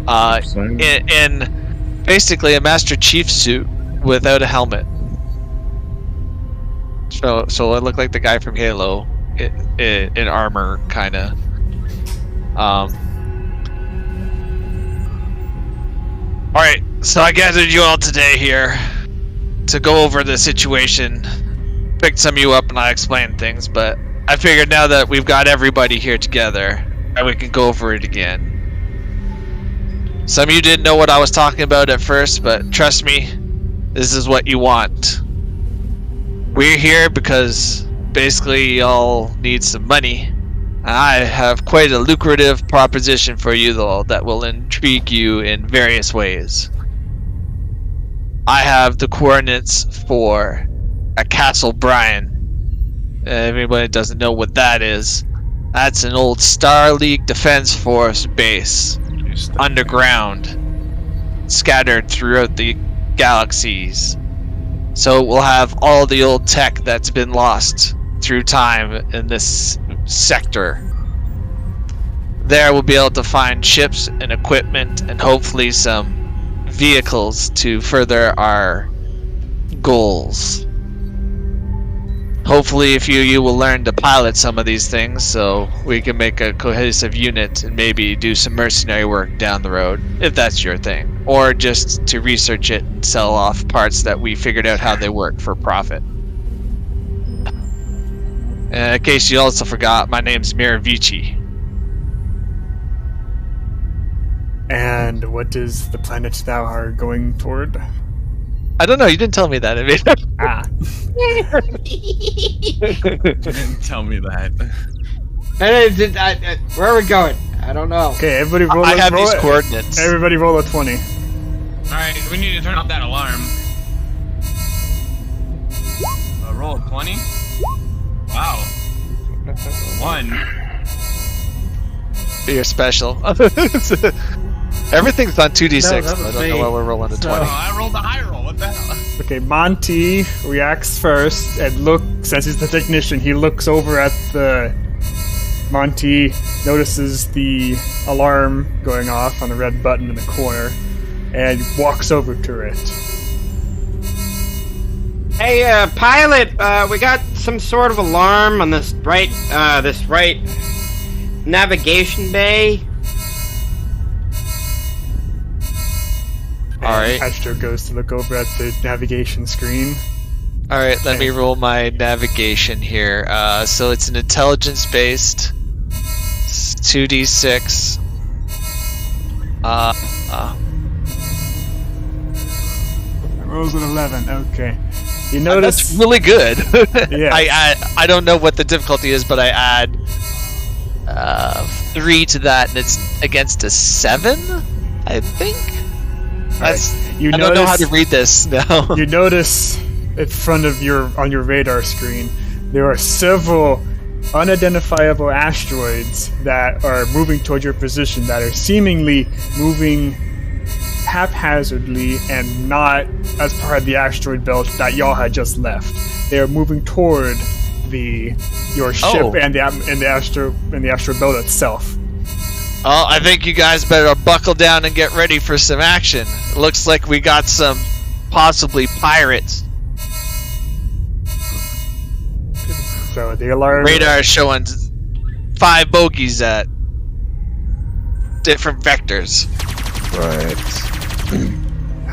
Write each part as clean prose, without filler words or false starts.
in basically a Master Chief suit without a helmet. So it looked like the guy from Halo in armor, kind of. All right, so I gathered you all today here to go over the situation. Picked some of you up and I explained things, but I figured now that we've got everybody here together, that we can go over it again. Some of you didn't know what I was talking about at first, but trust me, this is what you want. We're here because basically y'all need some money. I have quite a lucrative proposition for you though that will intrigue you in various ways. I have the coordinates for a Castle Bryan. Everybody doesn't know what that is. That's an old Star League Defense Force base, underground, scattered throughout the galaxies. So we'll have all the old tech that's been lost through time in this sector. There we'll be able to find ships and equipment and hopefully some vehicles to further our goals. Hopefully a few of you will learn to pilot some of these things so we can make a cohesive unit and maybe do some mercenary work down the road, if that's your thing. Or just to research it and sell off parts that we figured out how they work for profit. In case you also forgot, my name's Miravici. And what is the planet thou are going toward? I don't know, you didn't tell me that. You didn't tell me that. Where are we going? I don't know. Okay, everybody roll I have these coordinates. Everybody roll a 20. Alright, we need to turn off that alarm. Roll a 20? Wow. 1. You're special. Everything's on 2d6. No, I don't know why we're rolling a 20. I rolled a high roll. What the hell? Okay, Monty reacts first and since he's the technician, he looks over at the... Monty notices the alarm going off on the red button in the corner and walks over to it. Hey, pilot, we got some sort of alarm on this right navigation bay. Alright. Astro goes to look over at the navigation screen. Alright, let me roll my navigation here. So it's an intelligence-based 2d6. Rolls an 11, okay. You notice... That's really good. Yeah. I don't know what the difficulty is, but I add 3 to that, and it's against a 7, I think? That's, you I don't know how to read this now. You notice in front of on your radar screen, there are several unidentifiable asteroids that are moving toward your position that are seemingly moving haphazardly and not as part of the asteroid belt that y'all had just left. They are moving toward your ship and the asteroid belt itself. Oh, I think you guys better buckle down and get ready for some action. It looks like we got some possibly pirates. So the alarm radar is showing 5 bogeys at different vectors. Right.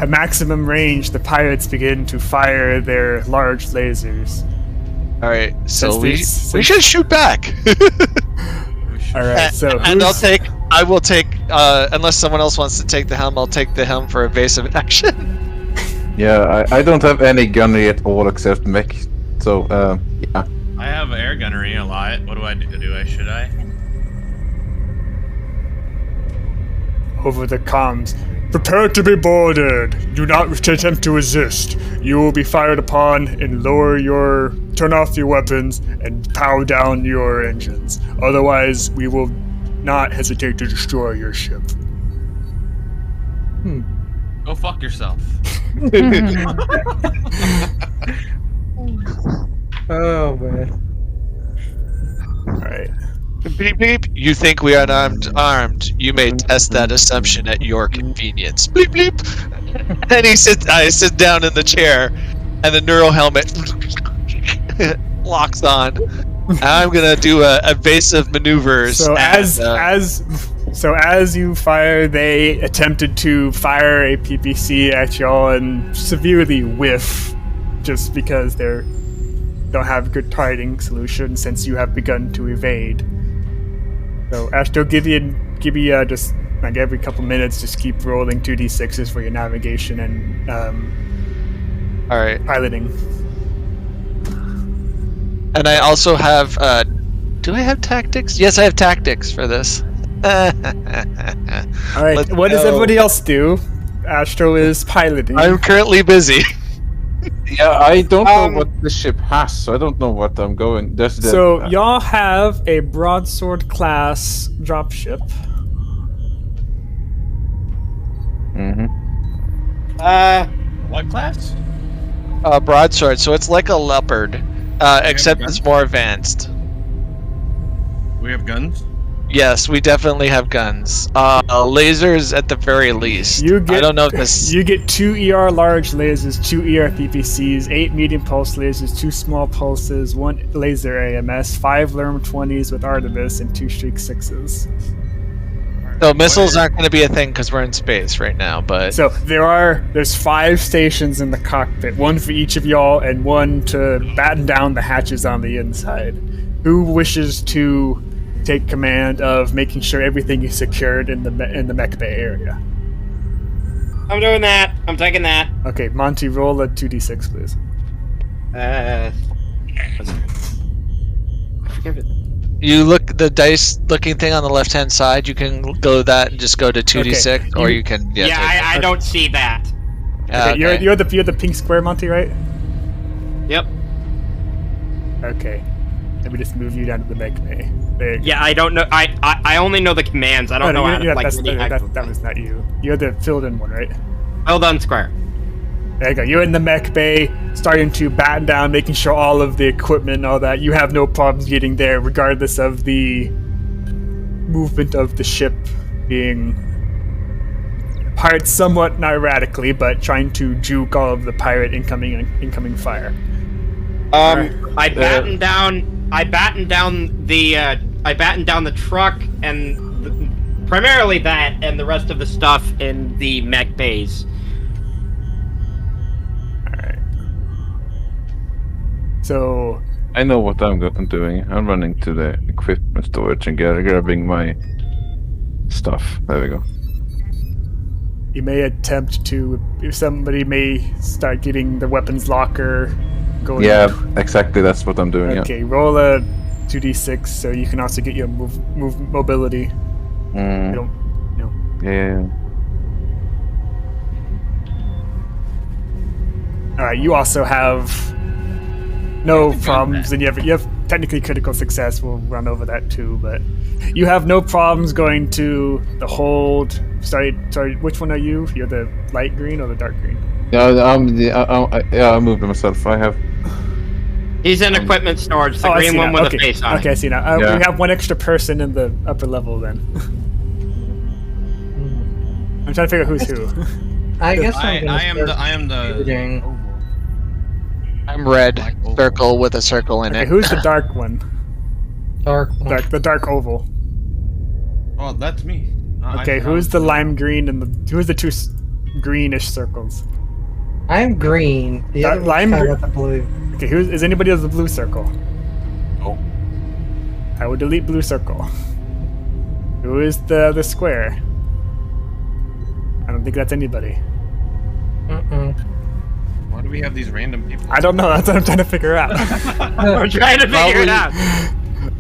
At maximum range, the pirates begin to fire their large lasers. Alright, so we should shoot back. Alright, so and I will take unless someone else wants to take the helm, I'll take the helm for evasive action. Yeah, I don't have any gunnery at all except mech, so yeah. I have air gunnery a lot. What do I do? Should I? Over the comms. Prepare to be boarded. Do not attempt to resist. You will be fired upon and turn off your weapons and power down your engines. Otherwise, we will not hesitate to destroy your ship. Go fuck yourself. Oh man. Alright. Beep beep. You think we are armed? You may test that assumption at your convenience. Bleep bleep. And I sit down in the chair, and the neural helmet locks on. I'm gonna do evasive maneuvers. So as you fire, they attempted to fire a PPC at y'all and severely whiff, just because they don't have a good targeting solution since you have begun to evade. So Astro, give you just like every couple minutes, just keep rolling 2d6s for your navigation and All right. piloting. And I also have. Do I have tactics? Yes, I have tactics for this. All right, Let's what does go. everybody else do? Astro is piloting. I'm currently busy. Yeah, I don't know what the ship has, so I don't know what I'm going. So y'all have a broadsword class dropship. Mm-hmm. What class? Broadsword, so it's like a leopard, except it's more advanced. We have guns. Yes, we definitely have guns. Lasers at the very least. You get, I don't know if this. You get 2 ER large lasers, 2 ER PPCs, 8 medium pulse lasers, 2 small pulses, 1 laser AMS, 5 Lerm 20s with Artemis, and 2 Streak 6s. So missiles aren't going to be a thing because we're in space right now. But So there's 5 stations in the cockpit, 1 for each of y'all, and 1 to batten down the hatches on the inside. Who wishes to take command of making sure everything is secured in the mech bay area? I'm doing that. I'm taking that. Okay, Monty, roll a 2d6, please. I forget it. you look the dice looking thing on the left hand side. You can go that and just go to 2d6, or you can I don't see that. Okay, you're the pink square, Monty, right? Yep. Okay. Let me just move you down to the mech bay. There you go. Yeah, I don't know. I only know the commands. I don't know how to like. That was not you. You're the filled-in one, right? Well done, Square. There you go. You're in the mech bay, starting to batten down, making sure all of the equipment and all that. You have no problems getting there, regardless of the movement of the ship being pirates somewhat not erratically, but trying to juke all of the pirate incoming fire. I battened down the truck and primarily that, and the rest of the stuff in the mech bays. Alright. So I know what I'm doing. I'm running to the equipment storage and grabbing my stuff. There we go. you may attempt to, if somebody may start getting the weapons locker going. Yeah, exactly. That's what I'm doing. Okay, roll a 2d6 so you can also get your move mobility. Yeah. You don't, you know. Yeah. All right, you also have no problems, and you have technically critical success. We'll run over that too, but you have no problems going to the hold. Sorry, which one are you? You're the light green or the dark green? Yeah, I moved myself. I have. He's in equipment storage, the I green see one now. with a face on Okay, I it. see now. Yeah. We have one extra person in the upper level then. I'm trying to figure out who's who. I guess I am the. I'm red circle with a circle in Okay, it. who's the dark one? dark one. The dark oval. Oh, that's me. Okay, who's the lime green and who's the two greenish circles? I'm green. The That other lime one's gr- the blue. Okay, is anybody else the blue circle? No. I would delete blue circle. Who is the square? I don't think that's anybody. Why do we have these random people? I don't know. That's what I'm trying to figure out. We're trying to figure it out.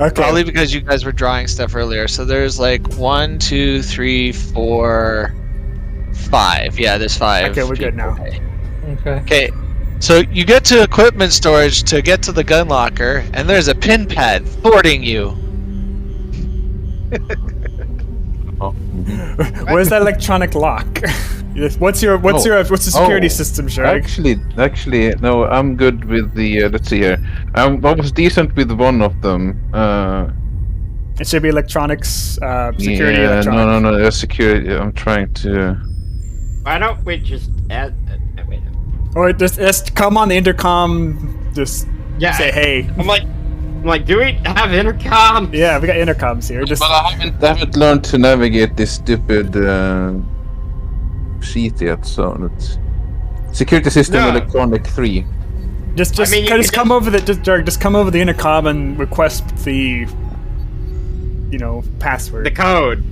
Okay. Probably because you guys were drawing stuff earlier. So there's like 1, 2, 3, 4, 5. Yeah, there's 5. Okay, we're good now. Okay. Okay, so you get to equipment storage to get to the gun locker, and there's a pin pad thwarting you. Where's that electronic lock? What's the security system, Shark? Actually, no. I'm good with the. Let's see here. I was decent with one of them. It should be electronics, security Yeah, electronics. no, that's security. I'm trying to. Why don't we just add? Wait. Or just come on the intercom. Just say hey. I'm like, do we have intercom? Yeah, we got intercoms here. Just But I haven't learned to navigate this stupid sheet yet. So it's security system No. electronic 3. just I mean, you just can come over the just come over the intercom and request the password. The code.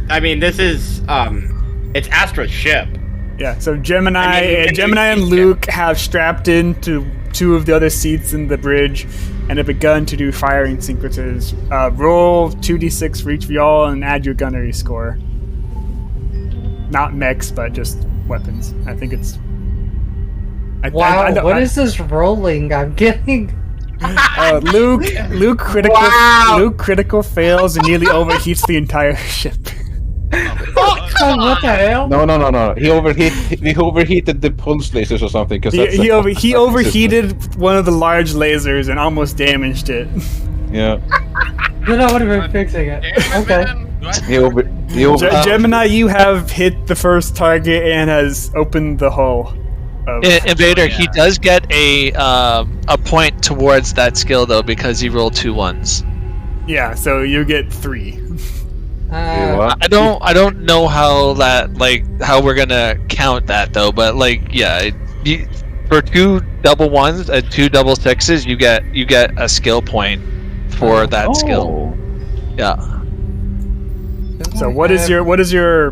I mean, this is it's Astra's ship. Yeah, so Gemini I mean, Gemini and Luke have strapped into 2 of the other seats in the bridge and have begun to do firing sequences. Roll 2d6 for each of y'all and add your gunnery score. Not mechs, but just weapons. I think it's... Wow, what is this rolling? I'm getting... Luke critical. Wow. Luke critical fails and nearly overheats the entire ship. Oh, what the hell? No. He overheated the pulse lasers or something. Because He overheated one of the large lasers and almost damaged it. Yeah. Then I would have been fixing it. Okay. Gemini, you have hit the first target and has opened the hull. Invader, he does get a point towards that skill though because he rolled 2 1s. Yeah, so you get 3. I don't know how how we're gonna count that though, but for 2 double 1s and 2 double 6s, you get a skill point for that skill. Yeah. So what is your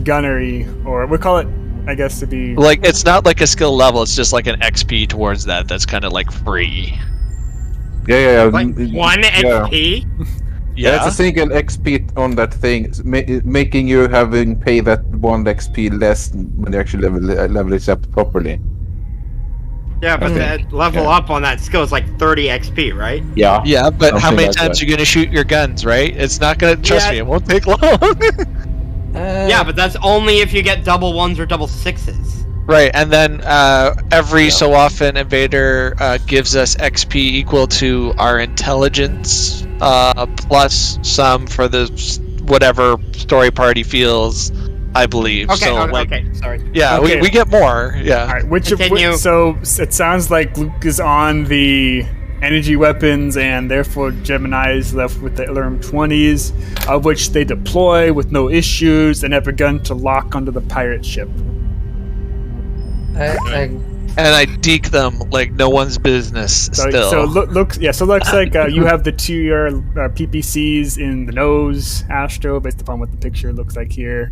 gunnery, or we call it, I guess, to be It's not like a skill level; it's just like an XP towards that. That's kind of like free. Yeah. Like 1 XP. Yeah, It's a single XP on that thing, making you having pay that 1 XP less when you actually level it up properly. Yeah, but that level up on that skill is like 30 XP, right? Yeah. Yeah, but how Something many like times that. are you gonna shoot your guns, right? It's not gonna trust me. It won't take long. Yeah, but that's only if you get double 1s or double 6s. Right, and then every so often, Invader gives us XP equal to our intelligence plus some for the whatever story party feels, I believe. Okay, so, okay, sorry. Yeah, Okay. we get more. Yeah. all right? Continue. So it sounds like Luke is on the energy weapons, and therefore Gemini is left with the Illurum 20s, of which they deploy with no issues and have begun to lock onto the pirate ship. And I deke them like no one's business. Still. So looks like you have the 2 your PPCs in the nose, Astro, based upon what the picture looks like here.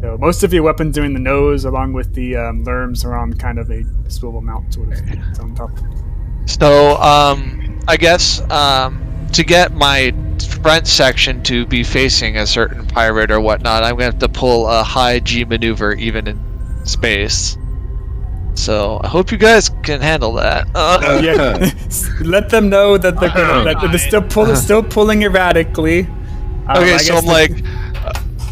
So most of your weapons are in the nose, along with the lerms are on kind of a swivel mount sort of thing. It's on top. So, I guess to get my front section to be facing a certain pirate or whatnot, I'm gonna have to pull a high G maneuver even in space. So I hope you guys can handle that. Yeah, let them know that they're still pulling erratically. Okay, I so guess I'm like,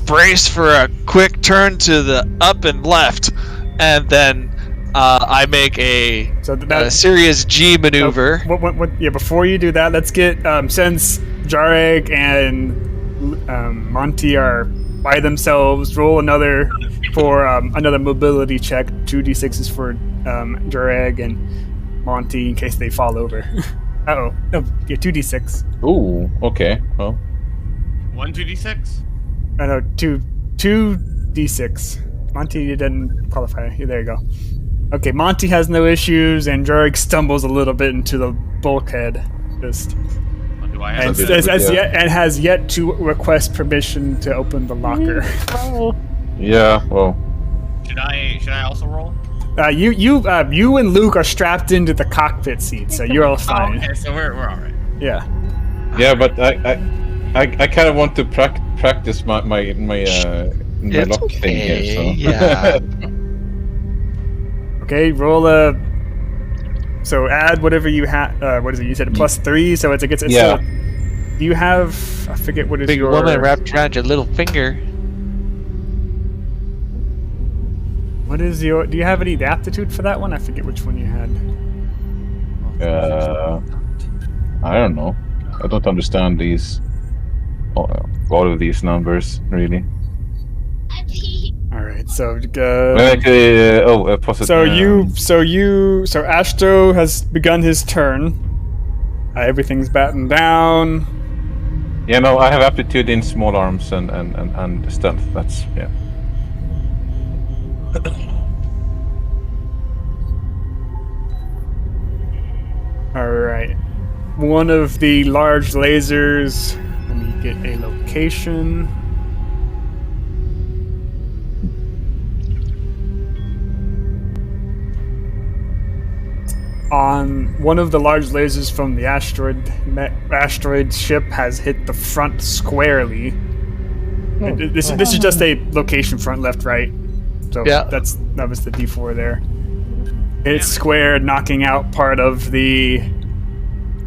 brace for a quick turn to the up and left, and then I make a serious G maneuver. Yeah, before you do that, let's get since Jareg and Monty are by themselves, roll another for another mobility check. 2d6s for Jareg and Monty in case they fall over. Uh-oh. No, yeah, 2d6. Ooh, okay. Well, 1 2d6? No, 2d6. Monty didn't qualify. Here, there you go. Okay, Monty has no issues, and Jareg stumbles a little bit into the bulkhead. Just... Do I And, have has yet to request permission to open the locker. yeah, well. Should I also roll? You and Luke are strapped into the cockpit seat, so you're all fine. Oh, okay, so we're all right. Yeah. Yeah, but I kind of want to practice my It's lock thing here. So. Yeah. Okay, roll a. So add whatever you have. What is it? You said a +3, so it's Yeah. Still, you have. I forget what is Big your. woman wrapped around your little finger. What is your? Do you have any aptitude for that one? I forget which one you had. I don't know. I don't understand these. All of these numbers, really. All right, so positive. so Astro has begun his turn. Everything's battened down. Yeah, no, I have aptitude in small arms and stealth. That's yeah. All right, one of the large lasers. Let me get a location. On one of the large lasers from the asteroid ship has hit the front squarely. This is just a location, front, left, right. So Yeah. that was the D4 there. It's square, knocking out part of the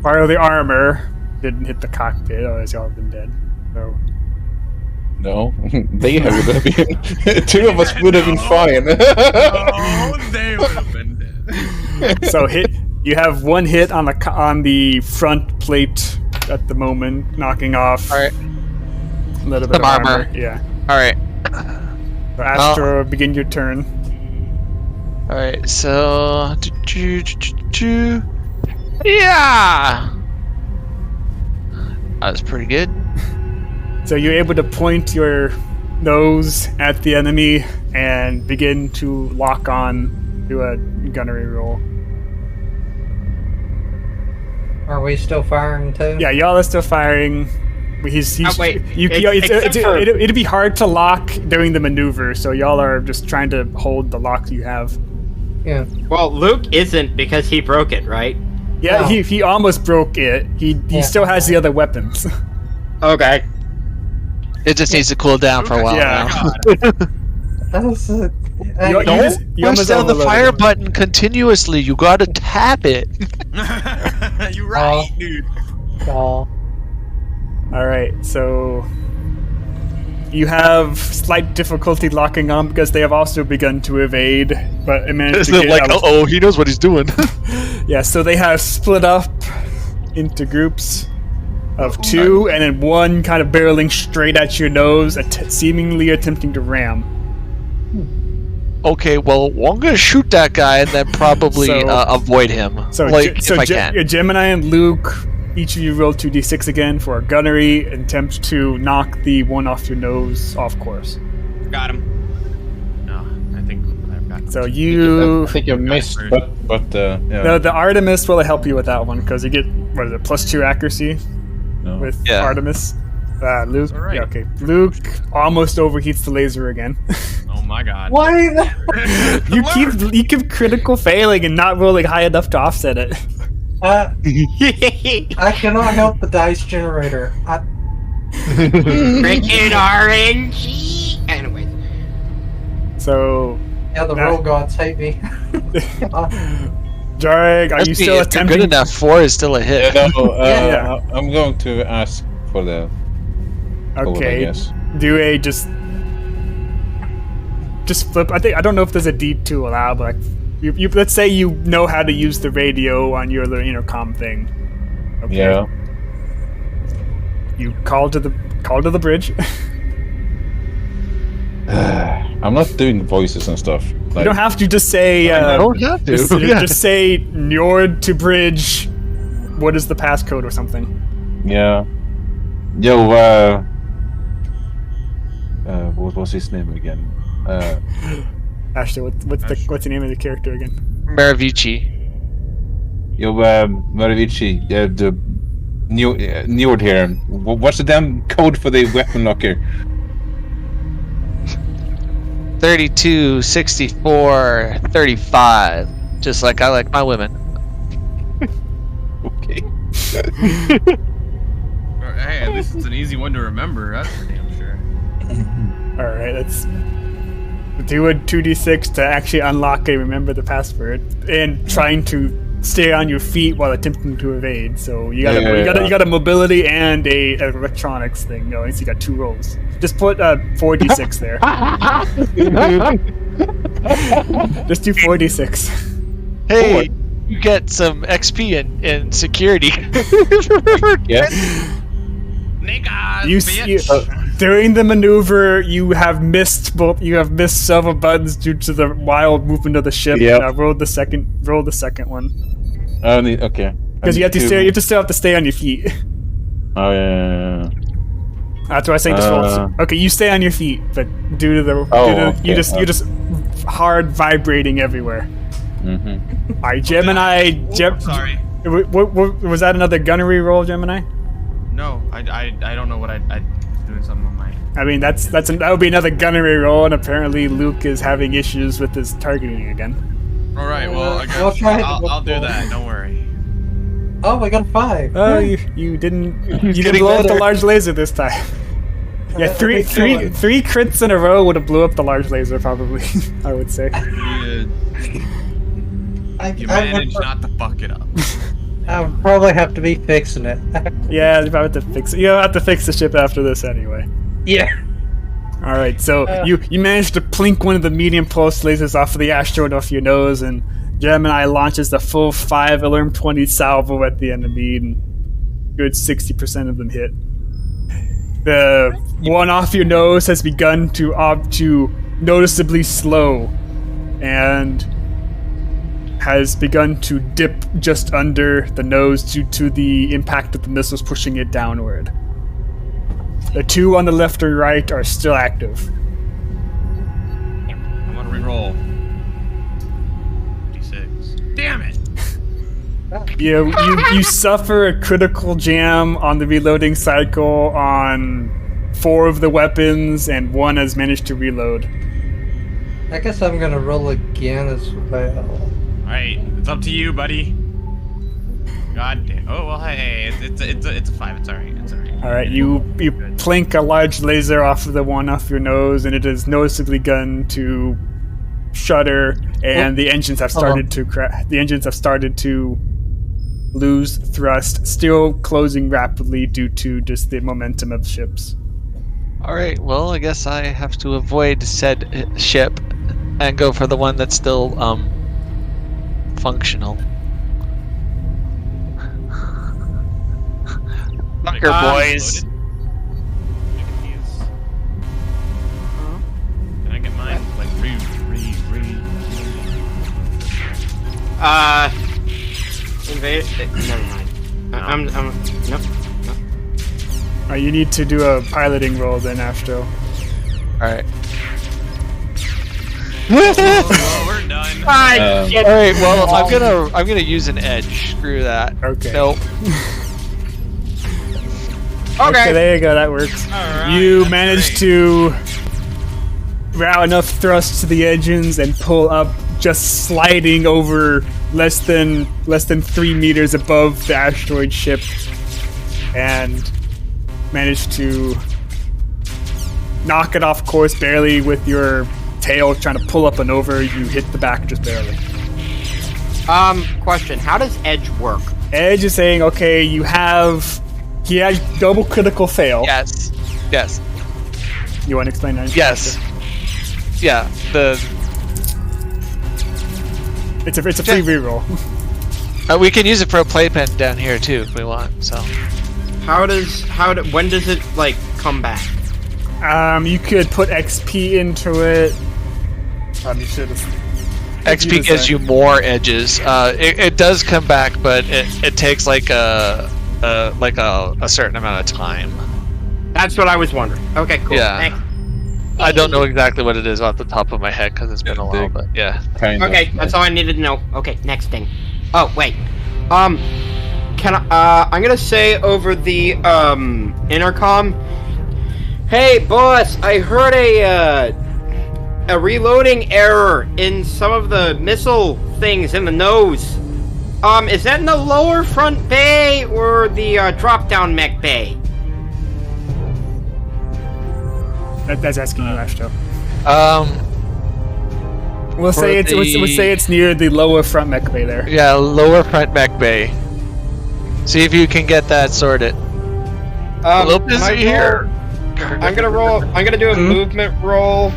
armor. Didn't hit the cockpit, otherwise y'all have been dead. So No, they would have been. Two of us would have been fine. Oh, they would have been dead. so you have one hit on the front plate at the moment, knocking off All right. a little bit Some of armor. armor. Yeah. All right. So Astro, begin your turn. All right. So. Yeah. That was pretty good. So you're able to point your nose at the enemy and begin to lock on, do a gunnery roll. Are we still firing too? Yeah, y'all are still firing. He's wait, it'd be hard to lock during the maneuver, so y'all are just trying to hold the lock you have. Yeah. Well, Luke isn't because he broke it, right? Yeah, Oh. he almost broke it. He still has the other weapons. Okay. It just needs to cool down for a while Yeah. now. That was You Don't almost push down the overloaded fire him. button continuously. You gotta tap it. You're right, dude. all. All right, so you have slight difficulty locking on because they have also begun to evade, but it managed to get out. he knows what he's doing. Yeah, so they have split up into groups of two, and then one kind of barreling straight at your nose, seemingly attempting to ram. Okay, well, I'm gonna shoot that guy and then probably So- avoid him. So, if I can. Gemini and Luke, each of you roll 2d6 again for a gunnery, and attempt to knock the one off your nose off course. Got him. No, I think I've got him. So you... I think you missed, but yeah. The Artemis will help you with that one, because you get, what is it, +2 accuracy No. with Yeah. Artemis. Luke, all right. yeah, okay. Luke almost overheats the laser again. Oh my god. Why? you keep critical failing and not rolling high enough to offset it. I cannot help the dice generator. Freaking RNG! Anyways. So, Yeah, the roll gods hate me. Jareg, are you Trust me, still if you're attempting? good enough? 4 is still a hit. Yeah, no, Yeah. I'm going to ask for the. Okay, yes. do a just flip. I don't know if there's a D2 allowed, but like, you let's say you know how to use the radio on your little intercom thing. Okay. Yeah. You call to the bridge. I'm not doing voices and stuff. You don't have to just say. I don't have to. Just say Njord to bridge. What is the passcode or something? Yeah. Yo, what was his name again? Actually, what's the name of the character again? Maravici. Yo, Marivici, the Njord here. What's the damn code for the weapon locker? 32, 64, 35. Just like I like my women. Okay. Hey, at least it's an easy one to remember. That's for damn sure. All right, let's do a 2d6 to actually unlock and remember the password, and trying to stay on your feet while attempting to evade. So you got a mobility and a electronics thing going. So you got 2 rolls. Just put 4d6 there. Just do 4d6. Hey, you get some XP in security. Yeah. During the maneuver, you have missed several buttons due to the wild movement of the ship. Yep. Roll the second one. Okay. Because you have to still have to stay on your feet. Oh yeah. That's why I say just roll. Okay, you stay on your feet, but due to the you're just hard vibrating everywhere. Mm-hmm. All right, Gemini. Sorry. What was that? Another gunnery roll, Gemini? No, I don't know what I doing something on my. I mean, that would be another gunnery roll, and apparently Luke is having issues with his targeting again. All right. Well, I'll try. I'll do that. Don't worry. Oh, I got a 5. Oh, you didn't blow up the large laser this time. Yeah, three crits in a row would have blew up the large laser, probably. I would say. You managed not to fuck it up. I'll probably have to be fixing it. Yeah, you have to fix it. You'll have to fix the ship after this anyway. Yeah. All right, so you managed to plink one of the medium pulse lasers off of the asteroid off your nose, and Gemini launches the full 5 alarm 20 salvo at the enemy, and good 60% of them hit. The one off your nose has begun to noticeably slow, and has begun to dip just under the nose due to the impact of the missiles pushing it downward. The 2 on the left or right are still active. I'm gonna reroll. D6. Damn it! You suffer a critical jam on the reloading cycle on 4 of the weapons, and 1 has managed to reload. I guess I'm gonna roll again as well. Alright, it's up to you, buddy. God damn. Oh, well, hey, it's a 5. It's alright. It's alright. Alright, you plink a large laser off of the one off your nose, and it has noticeably begun to shudder, and the engines have started to the engines have started to lose thrust, still closing rapidly due to just the momentum of ships. Alright, well, I guess I have to avoid said ship and go for the one that's still, functional. Fucker, boys. Can I get mine? Like, Invade. Never mind. I'm. Nope. You need to do a piloting roll then, Astro. Alright. well, we're done. Alright, well, I'm gonna use an edge. Screw that. Okay. Nope. Okay, there you go. That works. Alright, You managed to route enough thrust to the engines and pull up, just sliding over less than 3 meters above the asteroid ship, and managed to knock it off course barely with your tail, trying to pull up and over. You hit the back just barely. Question: how does Edge work? Edge is saying, okay, he has double critical fail. Yes. You want to explain that? Yes. Yeah, It's a free reroll. we can use it for a playpen down here too if we want. So. When does it like come back? You could put XP into it. You should have. XP gives you more edges. It does come back, but it takes like a certain amount of time. That's what I was wondering. Okay, cool. Yeah. Thanks. I don't know exactly what it is off the top of my head because it's been a while, but yeah. Okay, that's all I needed to know. Okay, next thing. Oh wait. I'm gonna say over the intercom. Hey boss, I heard a reloading error in some of the missile things in the nose. Is that in the lower front bay or the drop-down mech bay? That's asking you, Astro. We'll For say it's near the lower front mech bay there. Yeah, lower front mech bay. See if you can get that sorted. Lopez I'm gonna roll. I'm gonna do a movement roll.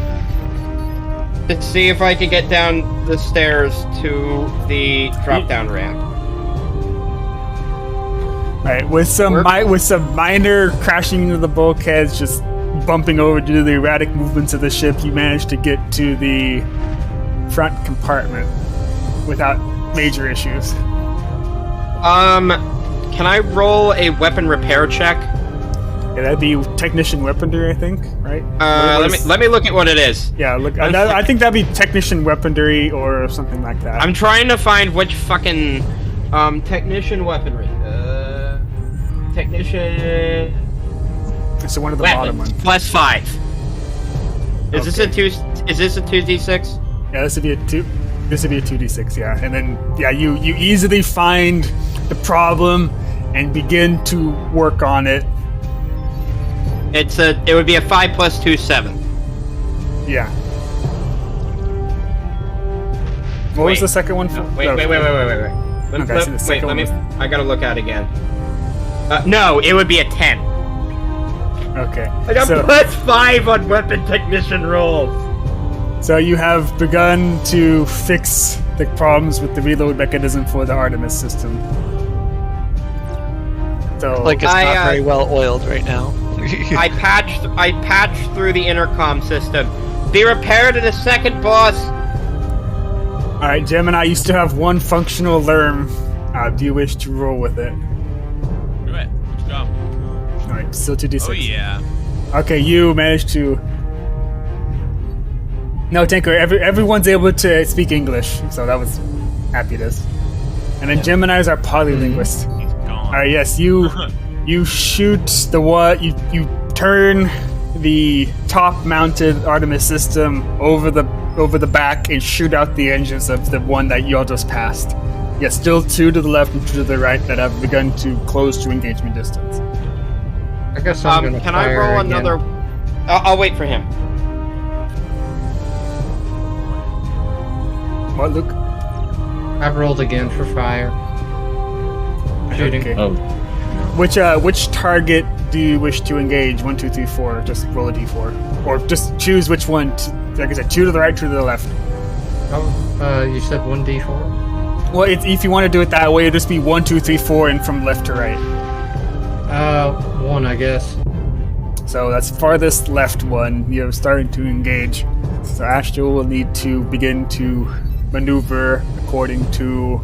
to see if I can get down the stairs to the drop-down ramp. Alright, with some minor crashing into the bulkheads, just bumping over due to the erratic movements of the ship, you manage to get to the front compartment without major issues. Can I roll a weapon repair check? Yeah, that'd be technician weaponry, I think, right? Let me look at what it is. Yeah, look. I think that'd be technician weaponry or something like that. I'm trying to find which fucking technician weaponry. Technician. So one of the weapons, bottom ones. +5. Is this a Okay. Is this a 2d6? Yeah, this would be a 2. This would be a 2d6. Yeah, and then you easily find the problem and begin to work on it. It would be a 5 + 2, 7. Yeah. What was the second one for? Wait. Let me. I gotta look at it again. No, it would be a 10. Okay. I got +5 on weapon technician rolls. So you have begun to fix the problems with the reload mechanism for the Artemis system. So Like it's not very well oiled right now. I patched through the intercom system. Be repaired in a second, boss. all right, Gemini, you still have one functional alarm. Do you wish to roll with it? Do it. Let's go. All right, still 2d6. Oh yeah. Okay, you managed to. No, Tanker. Everyone's able to speak English, so that was happiness. And then Gemini's are polylinguist. He's gone. All right, yes, you shoot the what? You turn the top-mounted Artemis system over the back and shoot out the engines of the one that you all just passed. Yes, still 2 to the left and 2 to the right that have begun to close to engagement distance. I guess I'm gonna Can I fire roll again. another? I'll wait for him. What, Luke? I've rolled again for fire. Shooting. Okay. Oh, Which target do you wish to engage? 1, 2, 3, 4. Just roll a d4, or just choose which one. Like I said, 2 to the right, 2 to the left. Oh, you said 1d4? Well, if you want to do it that way, it'll just be 1, 2, 3, 4, and from left to right. 1, I guess. So that's farthest left one. You're starting to engage. So Astral will need to begin to maneuver according to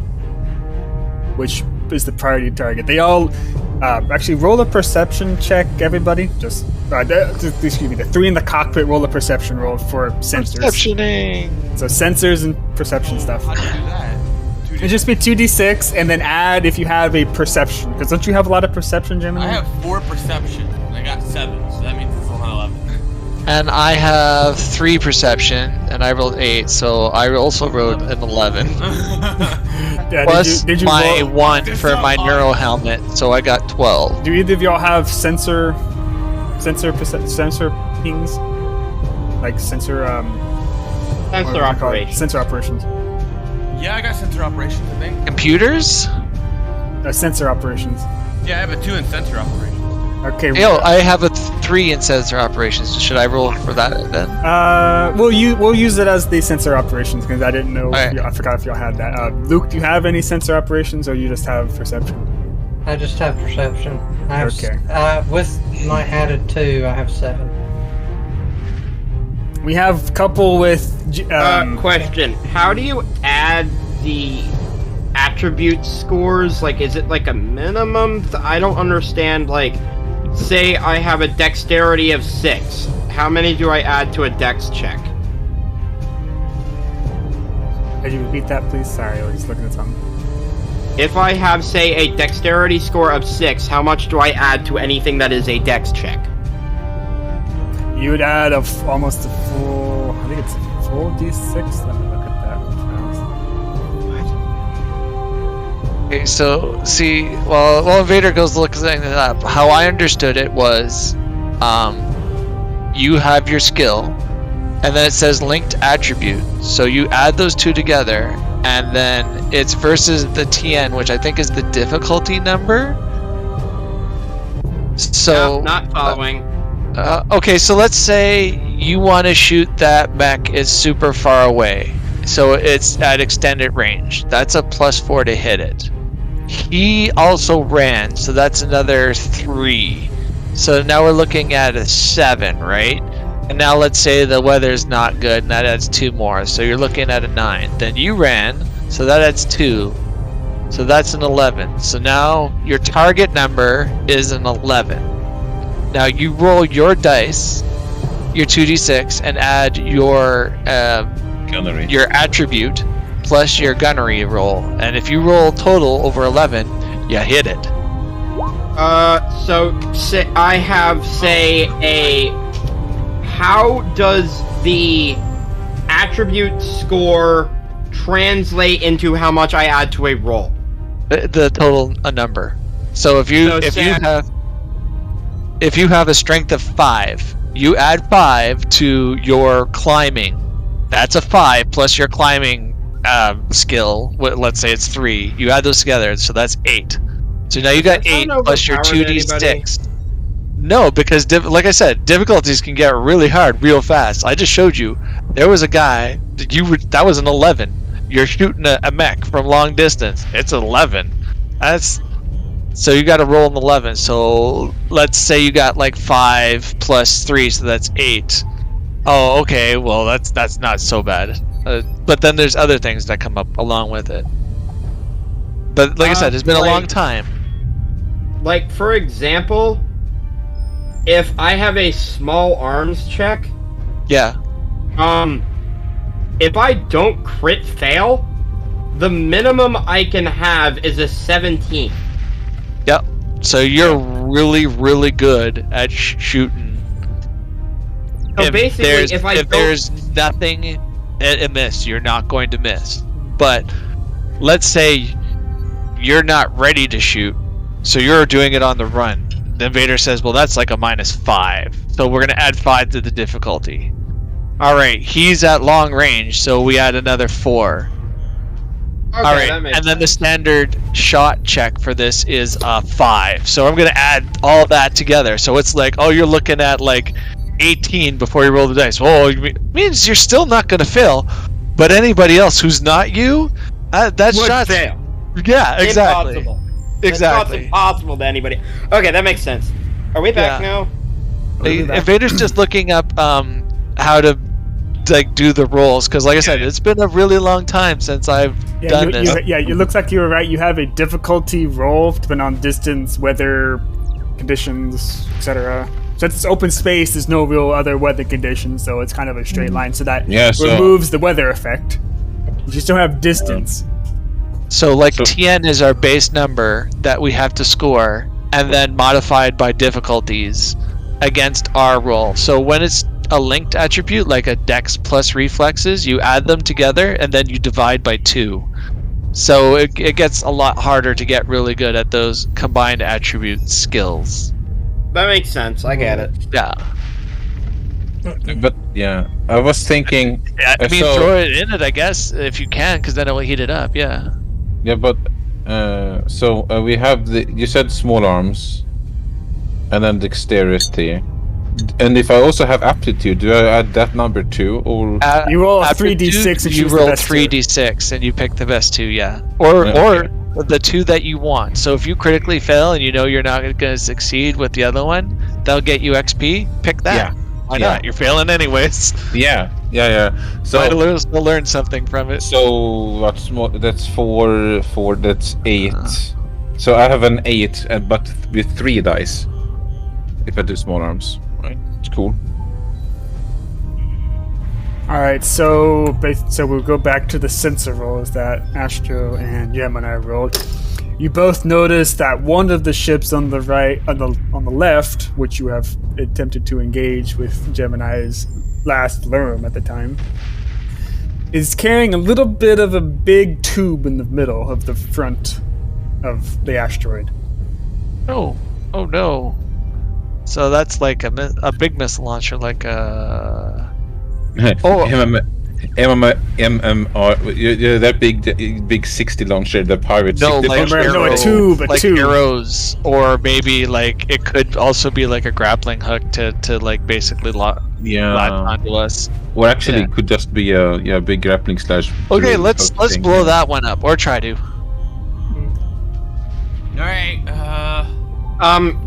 which is the priority target. They all actually roll a perception check. Everybody, just excuse me. The 3 in the cockpit roll a perception roll for sensors. Perceptioning. So sensors and perception stuff. How do you do that? It'd just be 2d6 and then add if you have a perception. Because don't you have a lot of perception, Gemini? I have 4 perception. I got 7, so that means it's 11. And I have 3 perception, and I rolled 8, so I also rolled an 11. Yeah, Plus did you my roll, 1 for my neuro helmet, so I got 12. do either of y'all have sensor pings? Like sensor what do Sensor you call it? operation. Sensor operations. Yeah, I got sensor operations, I think. Computers? Sensor operations. Yeah, I have a 2 in sensor operations. Okay. Yo, I have a 3 in sensor operations. Should I roll for that then? We'll use it as the sensor operations because I didn't know. Alright. I forgot if y'all had that. Luke, do you have any sensor operations, or you just have perception? I just have perception. I have Okay. with my added 2, I have 7. We have a couple with. Question: how do you add the attribute scores? Like, is it like a minimum? I don't understand. Like, say I have a dexterity of 6. How many do I add to a dex check? Could you repeat that, please? Sorry, I was just looking at something. If I have, say, a dexterity score of 6, how much do I add to anything that is a dex check? You would add almost a full. I think it's a full d6. Let me look at that. Okay, so see, while Invader goes looking it up, how I understood it was, you have your skill, and then it says linked attribute. So you add those 2 together, and then it's versus the TN, which I think is the difficulty number. So No, not following. okay, so let's say you want to shoot that mech is super far away, so it's at extended range. That's a +4 to hit it. He also ran, so that's another 3. So now we're looking at a 7, right? And now let's say the weather's not good, and that adds 2 more. So you're looking at a 9. Then you ran, so that adds 2. So that's an 11. So now your target number is an 11. Now you roll your dice, your 2d6, and add your Gunnery. your attribute plus your gunnery roll. And if you roll total over 11, you hit it. So say I have how does the attribute score translate into how much I add to a roll? The total a number. So if you have a strength of 5, you add 5 to your climbing. That's a 5 plus your climbing skill. Let's say it's 3. You add those together, so that's 8. So now you got 8 plus your 2d6. No, because like I said, difficulties can get really hard real fast. I just showed you. There was a guy that was an 11. You're shooting a mech from long distance. It's 11. So you got to roll an 11. So let's say you got like 5 plus 3, so that's 8. Oh, okay. Well, that's not so bad. But then there's other things that come up along with it. But like I said, it's been a long time. Like, for example, if I have a small arms check, Yeah. if I don't crit fail, the minimum I can have is a 17. Yep. So you're really, really good at shooting. So basically, if there's nothing a miss, you're not going to miss. But let's say you're not ready to shoot, so you're doing it on the run. The invader says, well, that's like a -5. So we're going to add 5 to the difficulty. Alright, he's at long range, so we add another 4. Okay, Alright, that makes and then sense. the standard shot check for this is 5. So I'm going to add all that together. So it's like, oh, you're looking at like 18 before you roll the dice. Oh, it means you're still not going to fail. But anybody else who's not you, that shot fail. Yeah, exactly. Impossible. Exactly. It's impossible to anybody. Okay, that makes sense. Are we back now? The invader's just looking up how to like do the rolls, because like I said, it's been a really long time since I've done this. It looks like you were right. You have a difficulty roll depending on distance, weather conditions, etc. Since it's open space, there's no real other weather conditions, so it's kind of a straight line. So that removes the weather effect. You just don't have distance. So TN is our base number that we have to score, and then modified by difficulties against our roll. So when it's a linked attribute, like a dex plus reflexes, you add them together and then you divide by 2. So it gets a lot harder to get really good at those combined attribute skills. That makes sense. I get it. Yeah. But yeah, I was thinking. I mean, throw it in it, I guess, if you can, because then it will heat it up. Yeah. Yeah, but we have you said small arms, and then dexterity. And if I also have aptitude, do I add that number too, or you roll a 3d6 and you roll 3d6 and you pick the best 2, or the 2 that you want. So if you critically fail and you know you're not going to succeed with the other one, they'll get you XP. Pick that. Yeah. Why not? You're failing anyways. Yeah. So might learn something from it. So what's more? That's 4. That's 8. So I have an 8, but with 3 dice. If I do small arms, right? It's cool. All right, so we'll go back to the sensor rolls that Astro and Gemini rolled. You both notice that one of the ships on the right, on the left, which you have attempted to engage with Gemini's last Lerm at the time, is carrying a little bit of a big tube in the middle of the front of the asteroid. Oh no! So that's like a big missile launcher, like a. MMR, that big 60 launcher, the pirate. No, 60 like launcher. a tube, a like tube. arrows, or maybe like it could also be like a grappling hook to like basically latch onto us. Or actually, Yeah. it could just be a big grappling slash. Okay, hook let's thing. blow that one up, or try to. All right.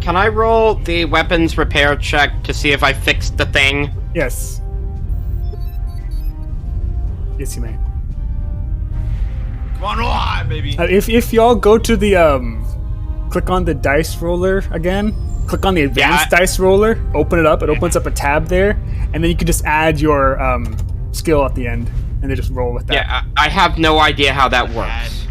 Can I roll the weapons repair check to see if I fixed the thing? Yes. Yes, you may. Come on, baby. If y'all go to the click on the dice roller again, click on the advanced dice roller, open it up. It opens up a tab there, and then you can just add your skill at the end, and then just roll with that. Yeah, I have no idea how that works.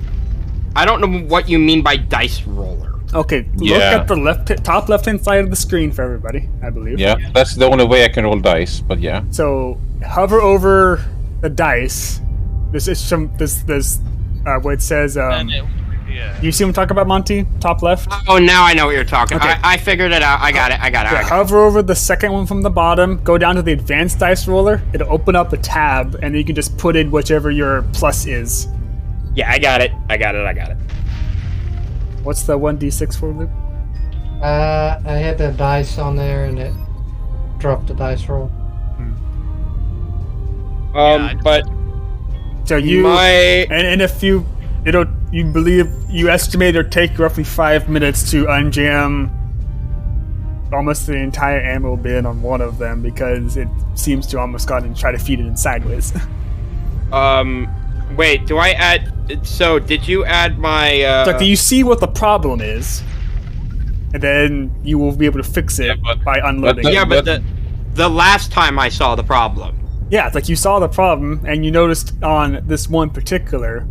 I don't know what you mean by dice roller. Okay, look Yeah. at the top left-hand side of the screen for everybody, I believe. Yeah, that's the only way I can roll dice. But yeah. So hover over the dice. There's where it says. You see what I'm talking about, Monty? Top left. Oh, now I know what you're talking. Okay. I figured it out. I got it. Hover over the second one from the bottom. Go down to the advanced dice roller. It'll open up a tab, and then you can just put in whichever your plus is. Yeah, I got it. What's the 1d6 for, Luke? I had the dice on there and it dropped the dice roll. But So you and if you estimate it'll take roughly 5 minutes to unjam almost the entire ammo bin on one of them because it seems to almost got and try to feed it in sideways. Wait, do I add? So, did you add my? So you see what the problem is, and then you will be able to fix it by unloading. but- But the last time I saw the problem. Yeah, it's like you saw the problem, and you noticed on this one particular,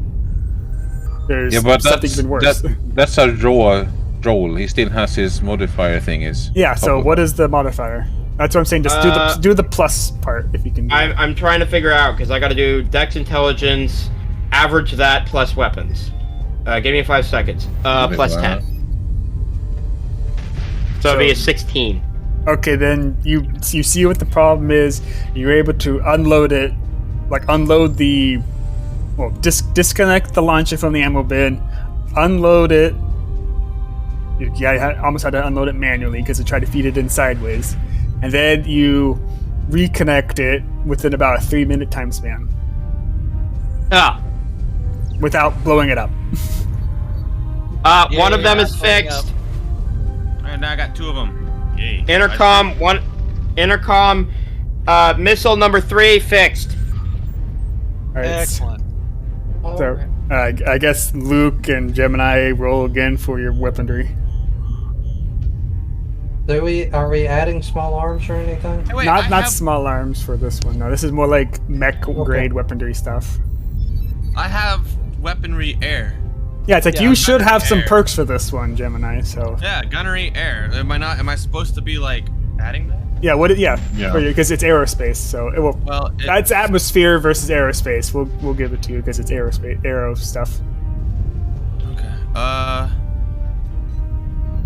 there's something even worse. That's a raw roll. He still has his modifier thing. Yeah. So what is the modifier? That's what I'm saying. Just do the plus part if you can. I'm trying to figure out because I got to do Dex Intelligence, average that plus weapons. Give me 5 seconds. Plus 10. So it'd be a 16. Okay, then you see what the problem is. You're able to unload it, disconnect the launcher from the ammo bin, unload it. I almost had to unload it manually because it tried to feed it in sideways, and then you reconnect it within about a 3-minute time span without blowing it up. One of them is fixed. And now I got 2 of them. Yay. Intercom missile number 3 fixed. All right. Excellent. So I guess Luke and Gemini roll again for your weaponry. Are we adding small arms or anything? Hey, wait, Not small arms for this one. No, this is more like mech grade weaponry stuff. I have weaponry air. Yeah, it's like Yeah, you should have some air. perks for this one, Gemini. So Yeah, gunnery air. Am I supposed to be like adding that? yeah, because it's aerospace. So it will. Well, That's atmosphere versus aerospace. We'll give it to you because it's aero stuff. Okay.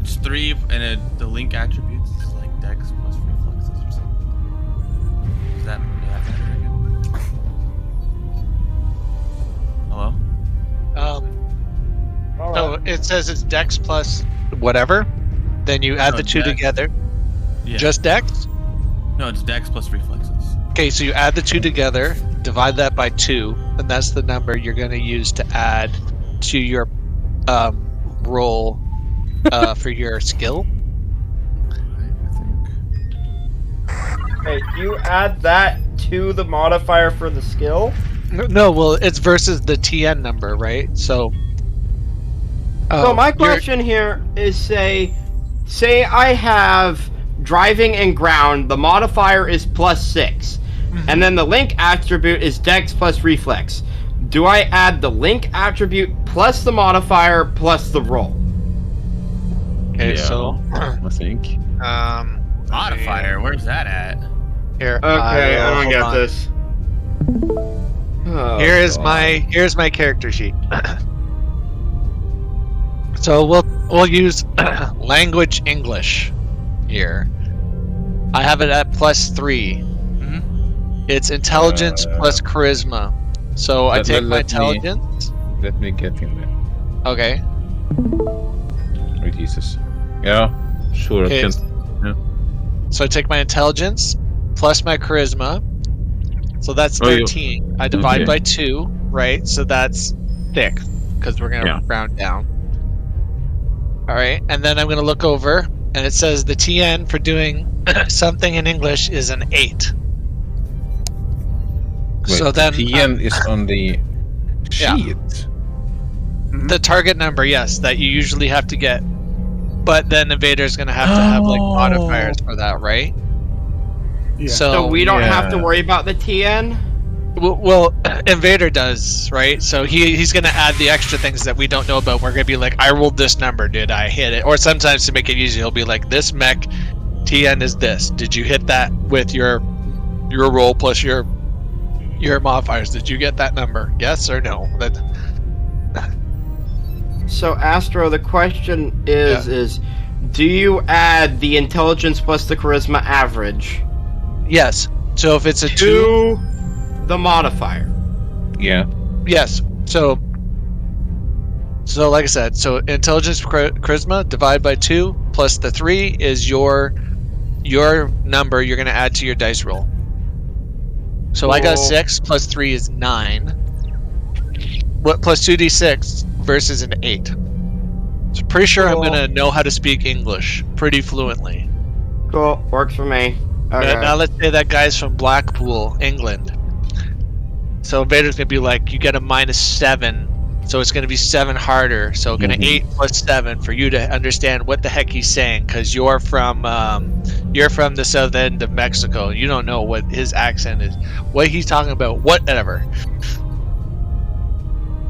It's 3 and the link attributes is like Dex plus reflexes or something. Does that matter again? Hello? So it says it's Dex plus whatever. Then you add No, the two Dex. together. Yeah. Just Dex? No, it's Dex plus reflexes. Okay, so you add the two together, divide that by 2, and that's the number you're going to use to add to your roll for your skill. Okay, you add that to the modifier for the skill? No, well, it's versus the TN number, right? So. So my question here is say I have driving and ground, the modifier is +6, and then the link attribute is Dex plus reflex. Do I add the link attribute plus the modifier plus the roll? Okay, so. I think. Modifier, where's that at? Here. Okay, I don't hold get on. this. Oh, Here's God. my character sheet. So we'll use language English here. I have it at +3. Mm-hmm. It's intelligence plus charisma. So I take my intelligence. Let me get in there. Okay. Oh, Jesus. Yeah, sure. Okay. I can. So I take my intelligence plus my charisma. So that's 13. I divide by 2, right? So that's 6, because we're going to round down. Alright, and then I'm going to look over, and it says the TN for doing something in English is an 8. Wait, so then TN is on the sheet. The target number, yes, that you usually have to get. But then Invader's going to have like modifiers for that, right? Yeah. So we don't have to worry about the TN? Well, Invader does, right? So he's going to add the extra things that we don't know about. We're going to be like, I rolled this number, did I hit it? Or sometimes to make it easy, he'll be like, this mech TN is this. Did you hit that with your roll plus your modifiers? Did you get that number? Yes or no? So Astro, the question is do you add the intelligence plus the charisma average? Yes. So if it's a 2 to the modifier. Yeah. Yes. So like I said, so intelligence charisma divide by 2 plus the 3 is your number you're going to add to your dice roll. So I got 6 plus 3 is 9. What plus 2d6 versus an 8. So pretty sure I'm going to know how to speak English pretty fluently. Cool, works for me. Okay. Now let's say that guy's from Blackpool, England. So Invader's going to be like, you get a -7, so it's going to be 7 harder. So going to 8 plus 7 for you to understand what the heck he's saying, because you're from the south end of Mexico. You don't know what his accent is, what he's talking about, whatever.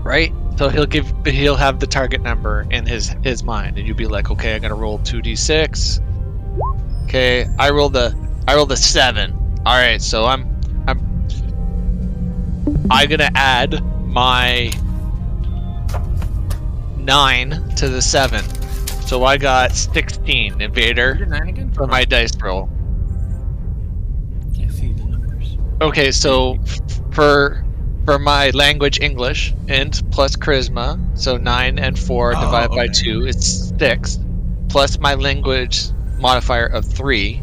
Right? So he'll have the target number in his mind, and you'll be like, okay, I'm going to roll 2d6. Okay, I rolled a 7. All right, so I'm gonna add my 9 to the 7, so I got 16. Invader 9 again? for my dice roll. Can't see the numbers. Okay, so for my language English, int plus charisma, so 9 and 4 divided by 2, it's 6, plus my language modifier of 3.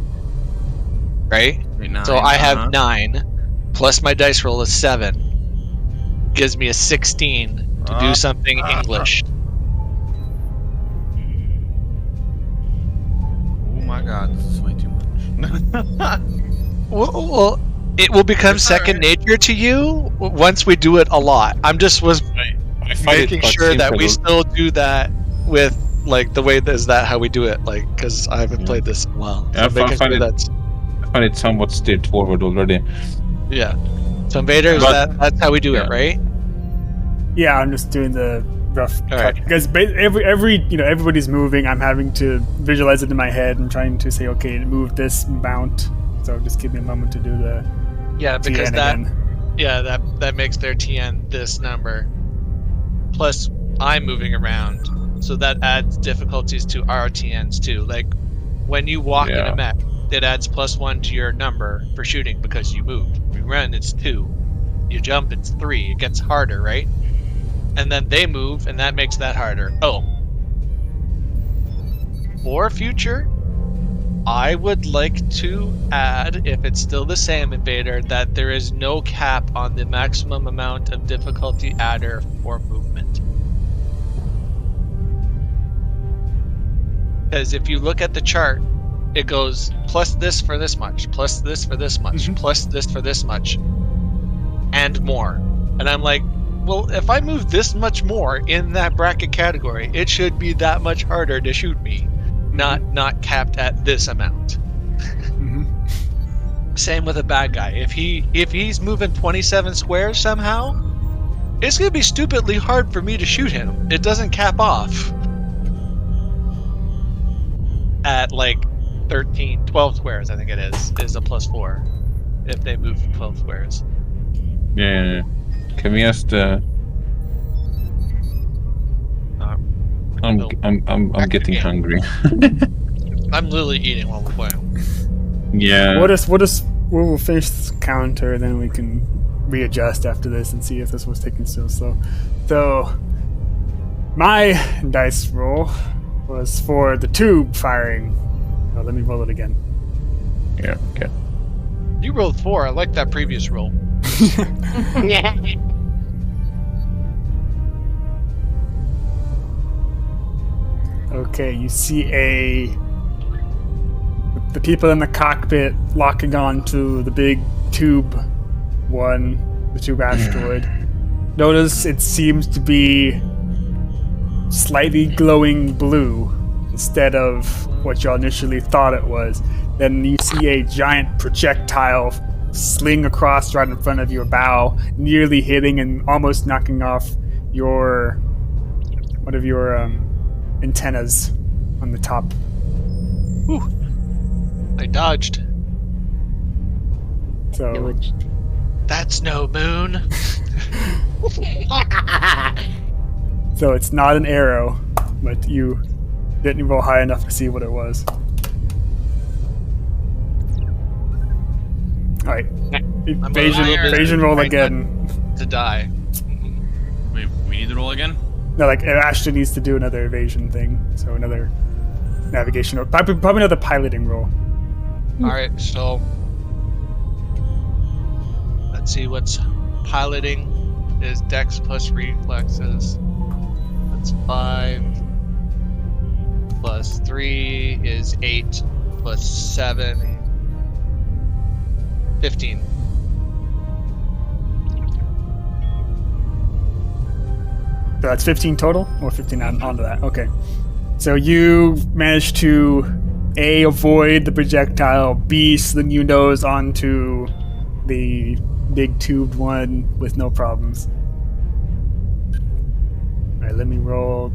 Right? 9, so I have 9 plus my dice roll is 7. Gives me a 16 to do something English. Oh my god, this is way too much. Well, it will become second nature to you once we do it a lot. I was making sure that we still do that with like the way that how we do it, like, because I haven't played this in a while. So I find it somewhat straightforward already. Yeah. So Invader, that's how we do it, right? Yeah, I'm just doing the rough cut. right. Because everybody's moving. I'm having to visualize it in my head and trying to say, okay, move this mount. So just give me a moment to do the Because TN again. that makes their TN this number. Plus, I'm moving around, so that adds difficulties to our TNs too. Like when you walk in a mech, it adds +1 to your number for shooting because you moved. You run, it's 2. You jump, it's 3. It gets harder, right? And then they move, and that makes that harder. Oh. For future, I would like to add, if it's still the same, Invader, that there is no cap on the maximum amount of difficulty adder for movement. Because if you look at the chart, it goes plus this for this much, plus this for this much, plus this for this much, and more. And I'm like, well, if I move this much more in that bracket category, it should be that much harder to shoot me, not capped at this amount. Same with a bad guy. If he's moving 27 squares somehow, it's gonna be stupidly hard for me to shoot him. It doesn't cap off at like 12 squares, I think it is a +4 if they move 12 squares. Yeah. Can we just I'm getting hungry. I'm literally eating while we're playing. Yeah. What does we'll finish this counter, then we can readjust after this and see if this was taken so slow. So, my dice roll was for the tube firing. Oh, let me roll it again. Yeah, okay. You rolled 4. I like that previous roll. Yeah. Okay, you see the people in the cockpit locking on to the big tube one, the tube asteroid. Notice it seems to be slightly glowing blue instead of what y'all initially thought it was. Then you see a giant projectile sling across right in front of your bow, nearly hitting and almost knocking off one of your antennas on the top. Whew. I dodged. So That's no moon. So it's not an arrow, but you didn't roll high enough to see what it was. Alright. Evasion roll again. To die. Wait, we need to roll again? No, like Ashton needs to do another evasion thing. So another navigation roll. Probably another piloting roll. Alright, so let's see what's piloting is dex plus reflexes. That's 5 plus 3 is 8 plus 7 15. So that's 15 total? Or 15 onto that? Okay. So you managed to A, avoid the projectile, B, sling you nose onto the big tubed one with no problems. Alright, let me roll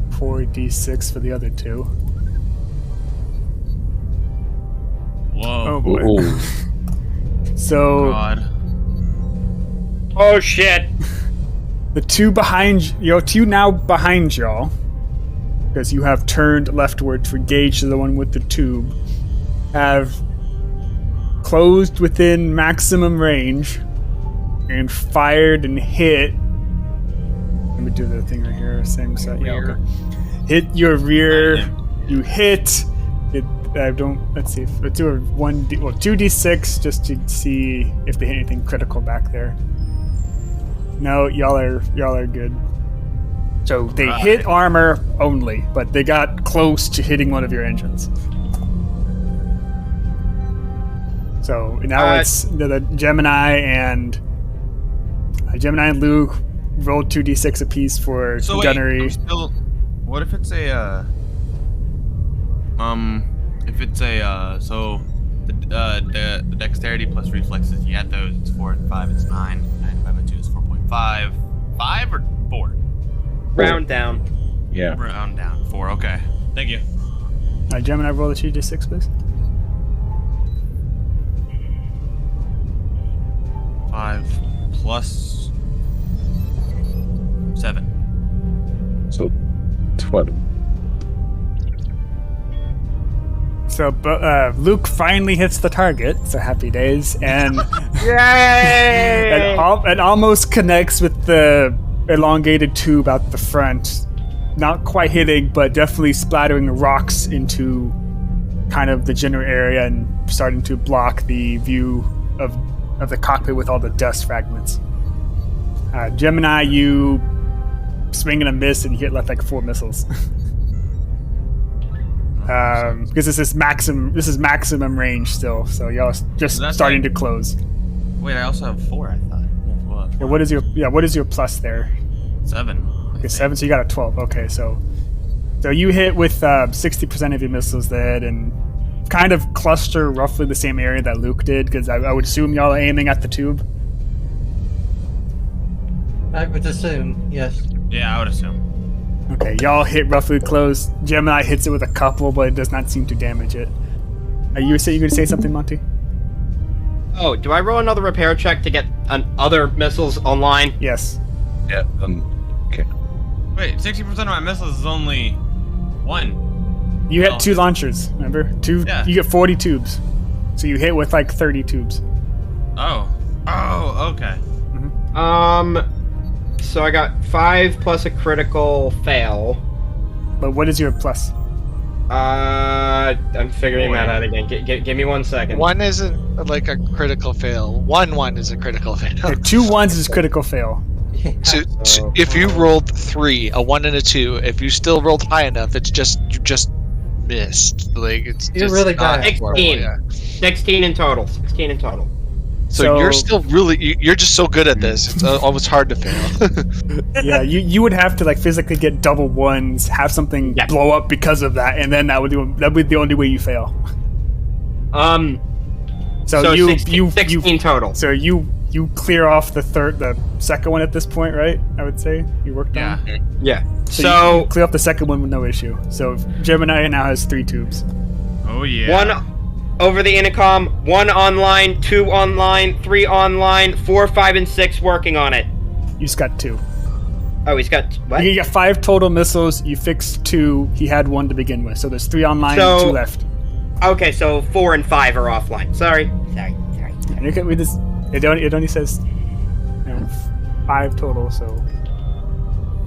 4d6 for the other two. Whoa. Oh boy. Ooh. So God. Oh shit! the two now behind y'all, because you have turned leftward to engage the one with the tube, have closed within maximum range and fired and hit. Let me do the thing right here. Same set. Yeah, okay. Hit your rear. You hit. Let's see. Let's do a 2d6 just to see if they hit anything critical back there. No, y'all are good. So they hit armor only, but they got close to hitting one of your engines. So now it's the Gemini and Luke rolled 2d6 apiece for gunnery. Wait, what if it's a the dexterity plus reflexes, you add those, it's 4 and 5, it's 9. 9 divided by 2 is 4.5. 5 or 4? Round down. Yeah. Round down. 4, okay. Thank you. Alright, Gemini, roll the 2d6, please. 5 plus 7. So 12. So Luke finally hits the target. So happy days, and Yay! and almost connects with the elongated tube out the front. Not quite hitting, but definitely splattering rocks into kind of the general area and starting to block the view of the cockpit with all the dust fragments. Gemini, you swing and a miss, and you hit like 4 missiles. Because this is maximum range still, so y'all just starting to close. Wait, I also have 4, I thought. Well, Yeah, what is your plus there? 7. Okay, 7, so you got a 12. Okay, so you hit with 60% of your missiles that, and kind of cluster roughly the same area that Luke did, because I would assume y'all are aiming at the tube. I would assume, yes. Yeah, I would assume. Okay, y'all hit roughly close. Gemini hits it with a couple, but it does not seem to damage it. Are you going to say something, Monty? Oh, do I roll another repair check to get other missiles online? Yes. Yeah. Okay. Wait, 60% of my missiles is only 1. You hit 2 launchers, remember? 2. Yeah. You get 40 tubes. So you hit with like 30 tubes. Oh. Oh, okay. So I got 5 plus a critical fail. But what is your plus? I'm figuring that out again. Give me 1 second. 1 isn't like a critical fail. 1 is a critical fail. Yeah, 2 1s is critical fail. So if you rolled 3, a 1 and a 2, if you still rolled high enough, it's just you just missed. Like it's You just really not bad. horrible, 16. yeah. 16 in total. 16 in total. So you're still you're just so good at this. It's almost hard to fail. Yeah, you would have to like physically get double 1s, have something blow up because of that, and then that would be the only way you fail. So you 16 total. So you clear off the second one at this point, right? I would say you worked on. Yeah. So you clear up the second one with no issue. So Gemini now has 3 tubes. Oh yeah. 1 over the intercom, 1 online, 2 online, 3 online, 4, 5, and 6 working on it. You just got 2. Oh, he's got what? You got 5 total missiles. You fixed 2. He had 1 to begin with, so there's 3 online and 2 left. Okay, so 4 and 5 are offline. Sorry. And you can read this. It only says 5 total. So.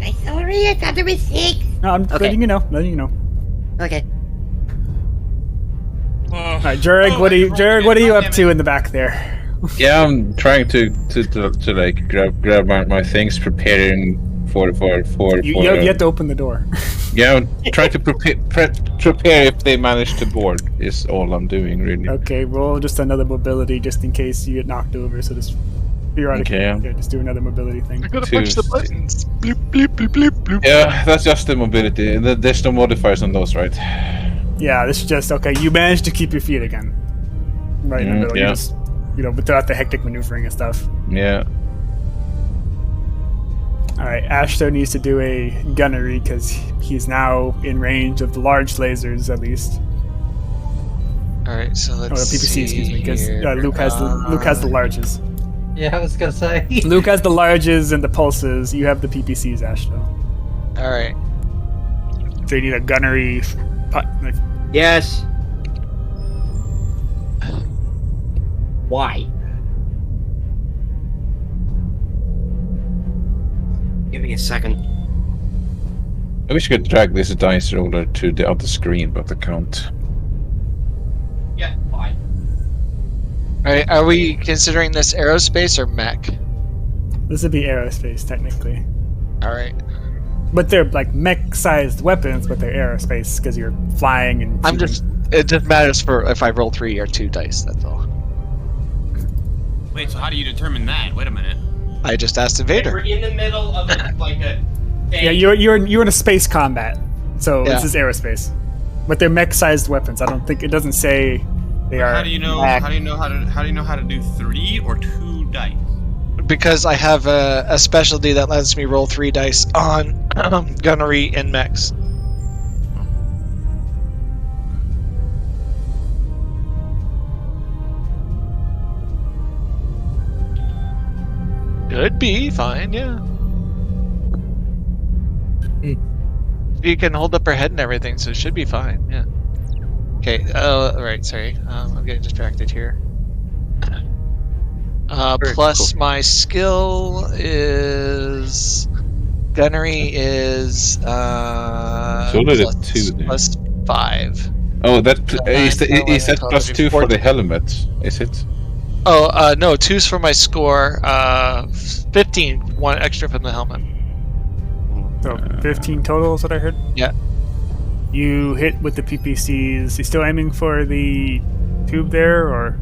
I'm sorry, I thought there was 6. No, I'm letting you know. Okay. All right, Jurg, what are you up to in the back there? Yeah, I'm trying to like grab my things, preparing for. You have to open the door. Yeah, I'm trying to prepare if they manage to board. Is all I'm doing really. Okay, roll just another mobility just in case you get knocked over. So just theoretically, Okay. Just do another mobility thing. I gotta punch the buttons. Bloop, bloop, bloop, bloop, bloop. Yeah, that's just the mobility. There's no modifiers on those, right? Yeah, this is just okay. You managed to keep your feet again, right in the middle. Yeah. You just, without the hectic maneuvering and stuff. Yeah. All right, Ashton needs to do a gunnery because he's now in range of the large lasers, at least. All right, so let's Or the PPC, see excuse me, because here. Luke has the larges. Yeah, I was gonna say. Luke has the larges and the pulses. You have the PPCs, Ashton. All right. So you need a gunnery. Yes. Why? Give me a second. I wish I could drag this dice roller to the other screen, but I can't. Yeah, why? All right, are we considering this aerospace or mech? This would be aerospace, technically. All right. But they're like mech-sized weapons, but they're aerospace because you're flying and. It just matters for if I roll 3 or 2 dice. That's all. Wait, so how do you determine that? Wait a minute. I just asked We're Invader. in the middle of a Yeah, you're in a space combat, so Yeah. this is aerospace. But they're mech-sized weapons. I don't think it doesn't say they are. How do you know? mech. How do you know how to do 3 or 2 dice? Because I have a specialty that lets me roll 3 dice on gunnery and mechs. Could be fine, yeah. You can hold up her head and everything, so it should be fine, yeah. Okay, right, sorry. I'm getting distracted here. Plus my skill is... Gunnery is... So did it too, then. plus 5. Oh, that So is that 9, plus 2 for 14. the helmet? Is it? Oh, no, 2's for my score. 15, 1 extra from the helmet. So 15 total is what I heard. Yeah. You hit with the PPCs. You still aiming for the tube there, or?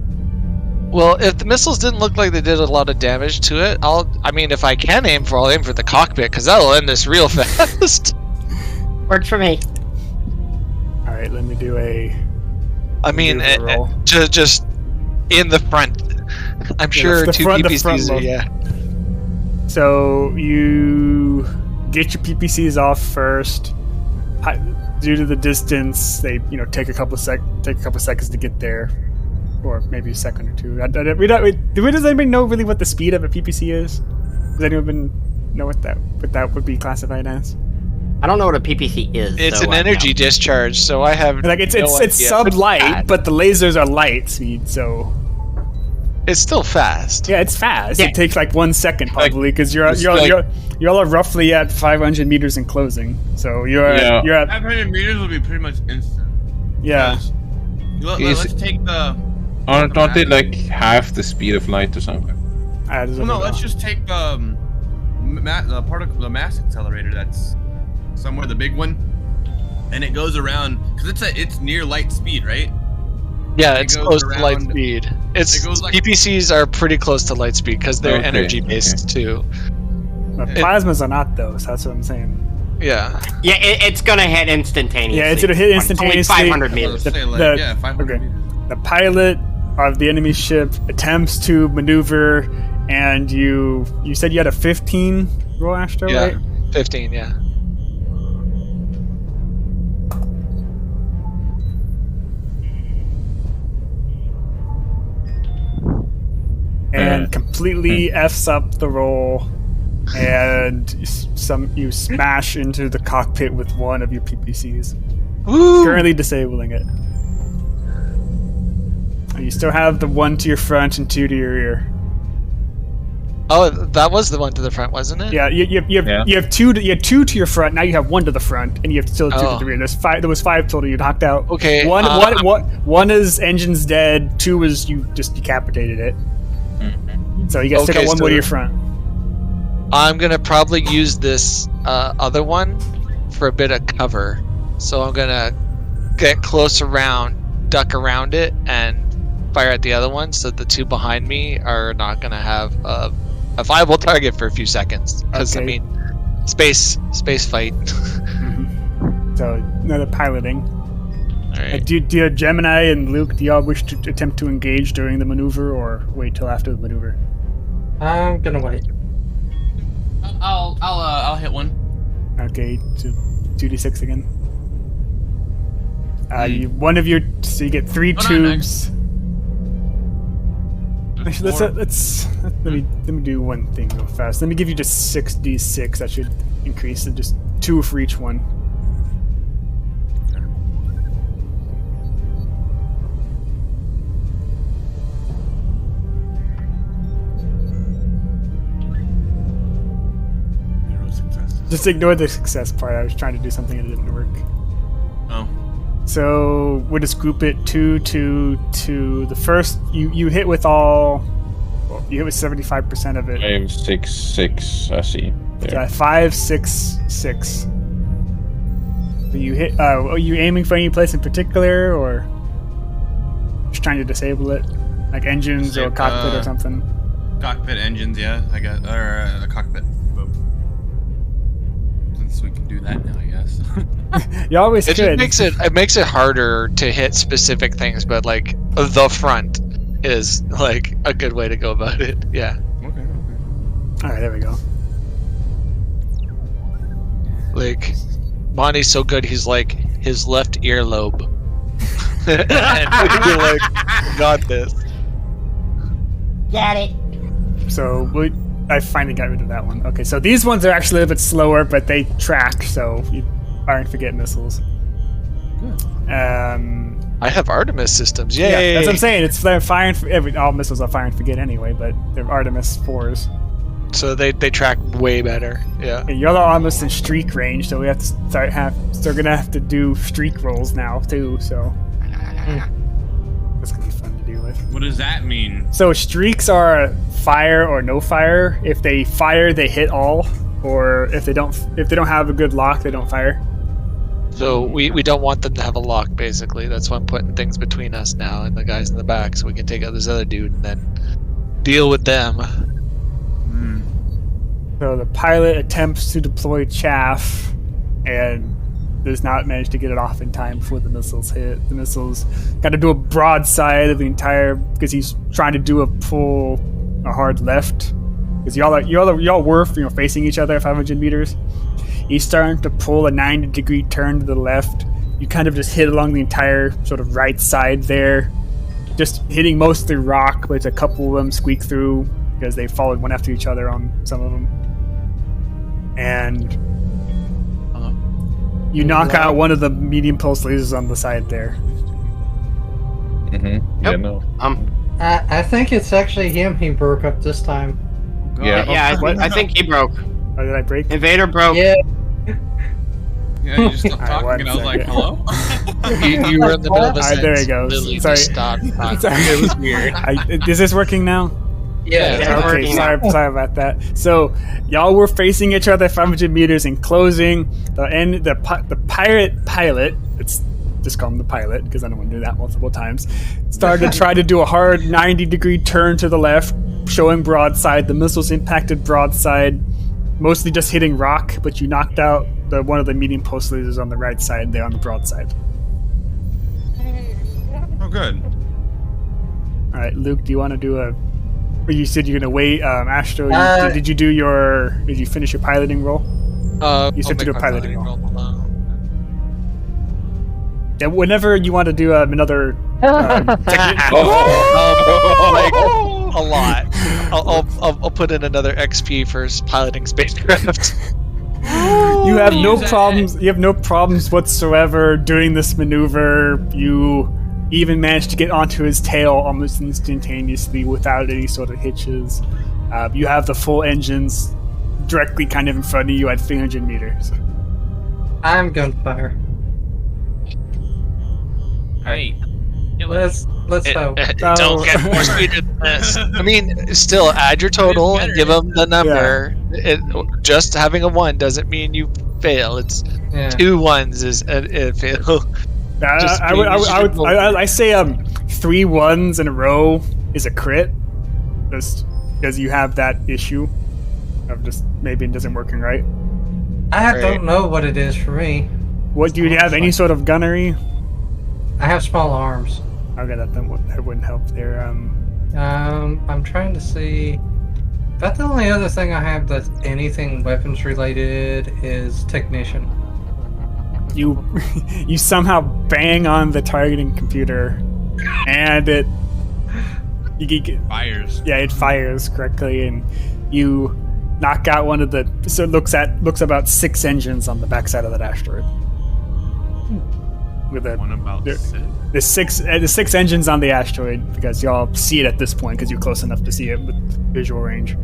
Well, if the missiles didn't look like they did a lot of damage to it, if I can aim I'll aim for the cockpit, because that'll end this real fast. Works for me. All right, let me do a. I roll. just in the front. I'm sure the 2 front PPCs. load. Yeah. So you get your PPCs off first. Due to the distance, they take a couple seconds to get there, or maybe a second or 2. Does anybody know really what the speed of a PPC is? Does anyone know what that would be classified as? I don't know what a PPC is. It's so, an energy no. discharge, so I have Like it's no it's idea. sub-light, but the lasers are light speed, so It's still fast. yeah, it's fast. Yeah. It takes like 1 second probably because you're it's you're, like- you're all roughly at 500 meters in closing. So you're Yeah. you're at 500 meters will be pretty much instant. yeah. Let's take the. Aren't they like half the speed of light or something? I don't Well, no, know. let's just take the mass accelerator that's somewhere, the big one, and it goes around because it's near light speed, right? Yeah, It it's goes close to light around- speed. it goes like- PPCs are pretty close to light speed because they're Okay, energy based too. But plasmas are not though, so that's what I'm saying. Yeah. Yeah, it's gonna hit instantaneously. Yeah, it's gonna hit It's only instantaneously. 500 Let's meters. say like, the- yeah, 500 okay. meters. The pilot of the enemy ship attempts to maneuver, and you said you had a 15 roll, Astro, Yeah. right? 15, yeah. And completely f's up the roll, and you smash into the cockpit with one of your PPCs, Woo! currently disabling it. And you still have the one to your front and two to your rear. Oh, that was the one to the front, wasn't it? Yeah, you have two to your front. Now you have one to the front, and you have still two Oh. to the rear. There was five total you knocked out. Okay, One is engine's dead. Two is you just decapitated it. So you guys still Okay, got one so- more to your front. I'm gonna probably use this other one for a bit of cover. So I'm gonna get close around, duck around it, and fire at the other one. So the two behind me are not gonna have a viable target for a few seconds. Because I Okay. mean, space fight. So another piloting. All right. Do Gemini and Luke? Do y'all wish to attempt to engage during the maneuver, or wait till after the maneuver? I'm gonna wait. I'll hit one. Okay, so 2d6 again. So you get three Oh, no, tubes. Actually, let me do one thing real fast. Let me give you just 6d6. That should increase it, just 2 for each one. Zero successes. Just ignore the success part. I was trying to do something and it didn't work. Oh. So we'll just group it 2, 2, 2. The first you hit with all. Well, you hit with 75% of it. 5, 6, 6. I see. There. Yeah, 5, 6, 6. But you hit. Are you aiming for any place in particular, or just trying to disable it, like engines or cockpit or something? Cockpit engines, yeah. I got a cockpit. Boom. Since we can do that now, I guess. You always It could. just makes it harder to hit specific things, but like the front is like a good way to go about it. Yeah. Okay. All right, there we go. Like Monty's so good, he's like his left earlobe. And you're like, got this. Got it. So I finally got rid of that one. Okay, so these ones are actually a little bit slower, but they track, so you aren't forgetting missiles. I have Artemis systems. Yay! Yeah, that's what I'm saying. They're firing. All missiles are fire and forget anyway, but they're Artemis 4s. So they track way better. Yeah. Yeah, you're almost in streak range, so we have to so we're gonna have to do streak rolls now too. So that's gonna be fun to deal with. What does that mean? So streaks are fire or no fire. If they fire, they hit all, or if they don't have a good lock, they don't fire. So we don't want them to have a lock, basically. That's why I'm putting things between us now and the guys in the back, so we can take out this other dude and then deal with them. So the pilot attempts to deploy chaff and does not manage to get it off in time before the missiles hit. The missiles got to do a broadside of the entire, because he's trying to do a hard left, because y'all were facing each other at 500 meters. He's starting to pull a 90-degree turn to the left. You kind of just hit along the entire sort of right side there, just hitting mostly rock, but a couple of them squeak through because they followed one after each other on some of them. And You knock out one of the medium pulse lasers on the side there. Mm-hmm. Yeah, Yep. no. I think it's actually him he broke up this time. Yeah. Yeah, I think he broke. Oh, did I break? Invader broke. Yeah. Yeah, you just stopped Alright, talking, and I was like, one hello? You were in the middle of a Alright, there sentence. you go. Literally Sorry. just stopped talking. Sorry. It was weird. Is this working now? Yeah. it's Okay, working now. sorry about that. So y'all were facing each other 500 meters and closing. The pirate pilot, it's just call him the pilot because I don't want to do that multiple times, started to try to do a hard 90-degree turn to the left, showing broadside. The missiles impacted broadside, mostly just hitting rock, but you knocked out one of the medium pulse lasers on the right side there on the broadside. Oh, good. All right, Luke, do you want to do a... Or you said you're going to wait. Astro, did you finish your piloting roll? You said to do a piloting roll. Yeah, whenever you want to do another Like a lot. I'll put in another XP for piloting spacecraft. you have no Use it. problems. You have no problems whatsoever doing this maneuver. You even managed to get onto his tail almost instantaneously without any sort of hitches. You have the full engines directly kind of in front of you at 300 meters. I'm gunfire. Hey. Let's hope. Don't get more speeder than this. I mean, still add your total and give them the number. Just having a 1 doesn't mean you fail. It's Yeah. 2 1s is a fail. Just I say 3 1s in a row is a crit, just because you have that issue of just maybe it doesn't working right. I don't know what it is for me. What do you have? Any sort of gunnery? I have small arms. Okay, that wouldn't help there. I'm trying to see. About the only other thing I have that's anything weapons related is technician. You you somehow bang on the targeting computer, and it Fires. yeah, it fires correctly, and you knock out one of the. So it looks about 6 engines on the backside of that asteroid. With One about There- 6. the 6 engines on the asteroid, because y'all see it at this point because you're close enough to see it with visual range.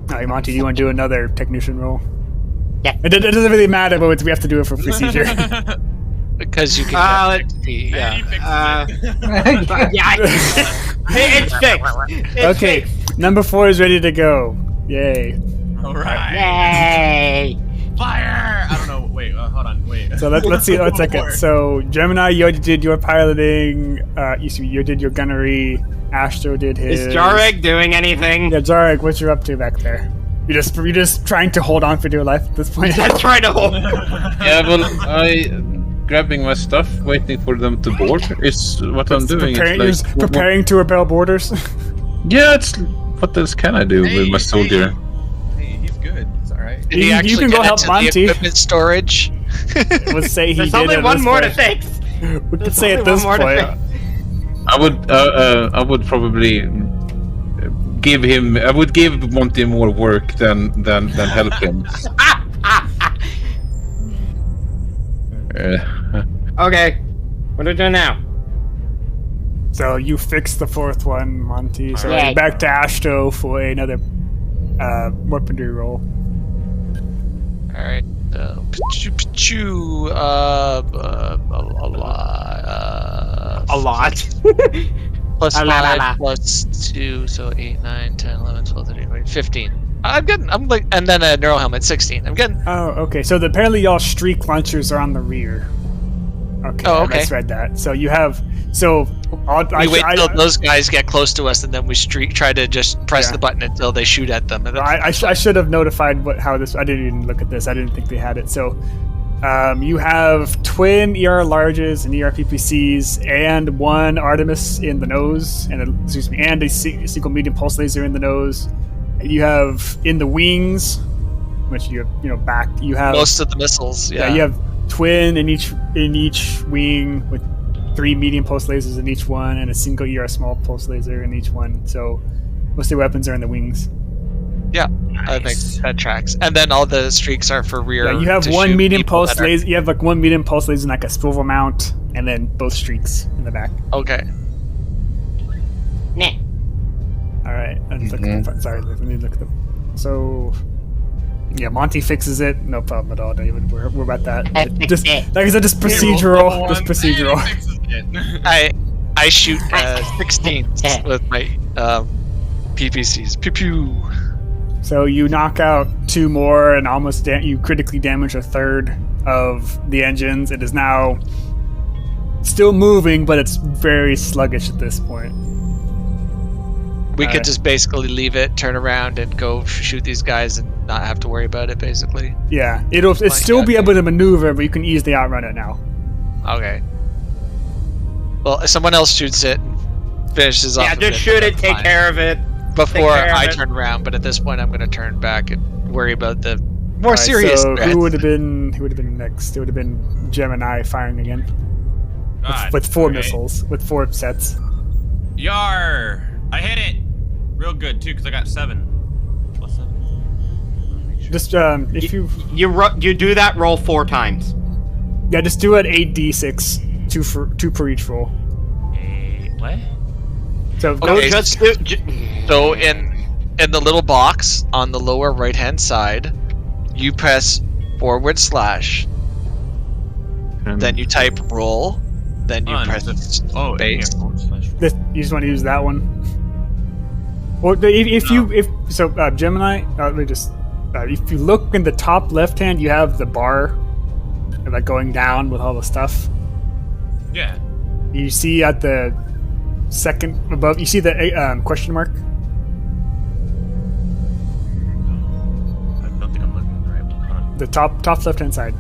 Alright, Monty, do you want to do another technician roll? Yeah. It doesn't really matter, but we have to do it for procedure. Because you can get XP. And he Yeah. fixes it. Yeah, it's fixed. It's Okay, fixed. number 4 is ready to go. Yay. All right. Yay! Fire! I don't know. Wait, hold on. Wait. So let's see. Let's check it. So Gemini, you did your piloting. You did your gunnery. Astro did his. Is Jarek doing anything? Yeah, Jarek, what you're up to back there? You're just trying to hold on for dear life at this point. That's trying to hold. Yeah, well, grabbing my stuff, waiting for them to board is what I'm doing. It's like, preparing to repel borders. Yeah, it's what else can I do with my soldier? Hey, he's good. It's all right. Did he You actually can go get help into Monty. the equipment storage? Let's say he There's did. only at one this more to point. fix. We could There's say at only this one more to point. I would probably give him. I would give Monty more work than help him. Okay, what are we doing now? So you fixed the 4th one, Monty. So Alright. back to Astro for another weaponry roll. All right. A lot. Plus La, la, 5 la. plus 2, so 8, 9, 10, 11, 12, 13, 14, 15. I'm getting. I'm like, and then a neural helmet, 16. I'm getting. Oh, okay. So apparently y'all streak launchers are on the rear. Okay, Oh, I okay. misread that. So you have. So We wait till those guys get close to us, and then we try to just press Yeah. the button until they shoot at them. And then, I should have notified how this. I didn't even look at this. I didn't think they had it. So, you have twin ER larges and ER PPCs, and 1 Artemis in the nose, and a single medium pulse laser in the nose. And you have in the wings, which you have, back. You have most of the missiles. Yeah. you have twin in each wing with 3 medium pulse lasers in each one, and a single ER small pulse laser in each one. So most of the weapons are in the wings. I think that tracks. And then all the streaks are for rear. Yeah, you have to one shoot medium people pulse that are- laser. You have like one medium pulse laser and like a swivel mount, and then both streaks in the back. Okay. Nah. All right. Sorry, let me look at them. So, yeah, Monty fixes it. No problem at all, David. We're about that. I fixed Just it. like I said, just procedural. Just procedural. I shoot 16s with my PPCs. Pew pew. So you knock out 2 more, and almost you critically damage a third of the engines. It is now still moving, but it's very sluggish at this point. We could Alright. just basically leave it, turn around, and go shoot these guys and not have to worry about it, basically. Yeah, it'll still be able to maneuver, but you can easily outrun it now. Okay. Well, if someone else shoots it and finishes off. Yeah, of just it, shoot then it, take fine. care of it. Before care of I it. turn around, but at this point, I'm going to turn back and worry about the more Alright, serious so threats. who would have been next? It would have been Gemini firing again God, with 4 okay. missiles, with 4 sets. Yar! I hit it! Real good, too, because I got 7. Plus 7. Just if you You do that roll 4 times. just do it 8d6, 2 per each roll. What? So Okay. go Just So in the little box on the lower right hand side, you press / then you type roll, then you press Oh, space. this, you just want to use that one. Or if Gemini, let me just if you look in the top left hand, you have the bar like going down with all the stuff. Yeah. You see at the second above, you see the question mark. I don't think I'm looking at the right one. Hold on. The top left hand side.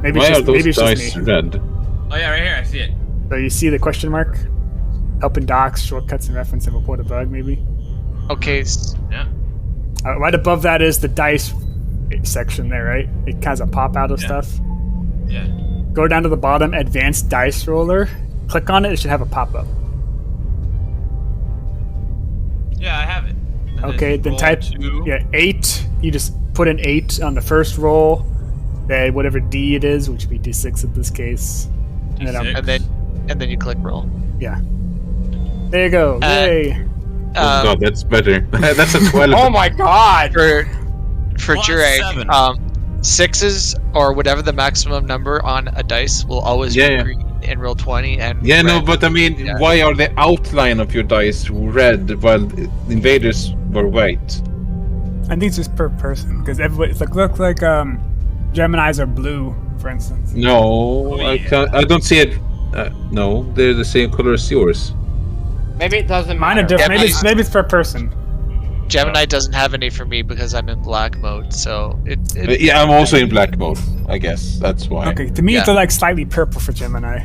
Maybe Why it's are just, those maybe it's dice just me. red? Oh, yeah, right here. I see it. So you see the question mark. Helping docs, shortcuts, and reference and report a bug. Maybe. Okay, Yeah. Right above that is the dice section there, right? It has a pop out of stuff. Yeah. Go down to the bottom, advanced dice roller. Click on it, it should have a pop up. Yeah, I have it. And Okay, then roll type 2. 8. You just put an 8 on the first roll. Then whatever D it is, which would be D6 in this case. And then, D6. and then you click roll. yeah. There you go. Yay. Oh god, that's better. That's a 12. Oh my god! For Plus Jurek, 7. 6s or whatever the maximum number on a dice will always be Yeah. green in roll 20 and Yeah, no, red. but I mean, Yeah. why are the outline of your dice red while invaders were white? I think it's just per person because everybody. It's like look like Geminis are blue, for instance. No, Oh, I yeah. can't. I don't see it. No, they're the same color as yours. Maybe it doesn't Mine are matter. different. Yeah, Maybe it's per person. Gemini doesn't have any for me because I'm in black mode, so it Yeah, I'm also in black mode. I guess that's why. Okay, to me Yeah. they're like slightly purple for Gemini.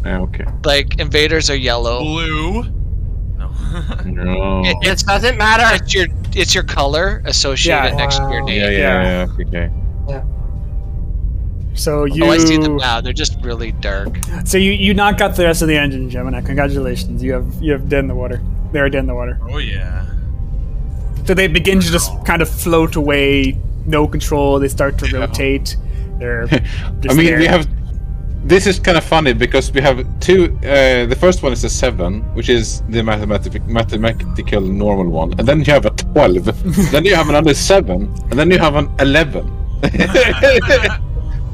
Yeah, okay. like invaders are yellow. Blue. No. No. It doesn't matter. It's your color associated Yeah. next to your Wow. name. Yeah. Okay. So you. Oh, I see them now. They're just really dark. So you knock out the rest of the engine, Gemini. Congratulations, you have dead in the water. They are dead in the water. Oh, yeah. So they begin to just kind of float away, no control. They start to rotate. They're. I Just mean, there. we have. This is kind of funny because we have 2. The first one is a 7, which is the mathematical normal one, and then you have a 12. Then you have another 7, and then you have an 11.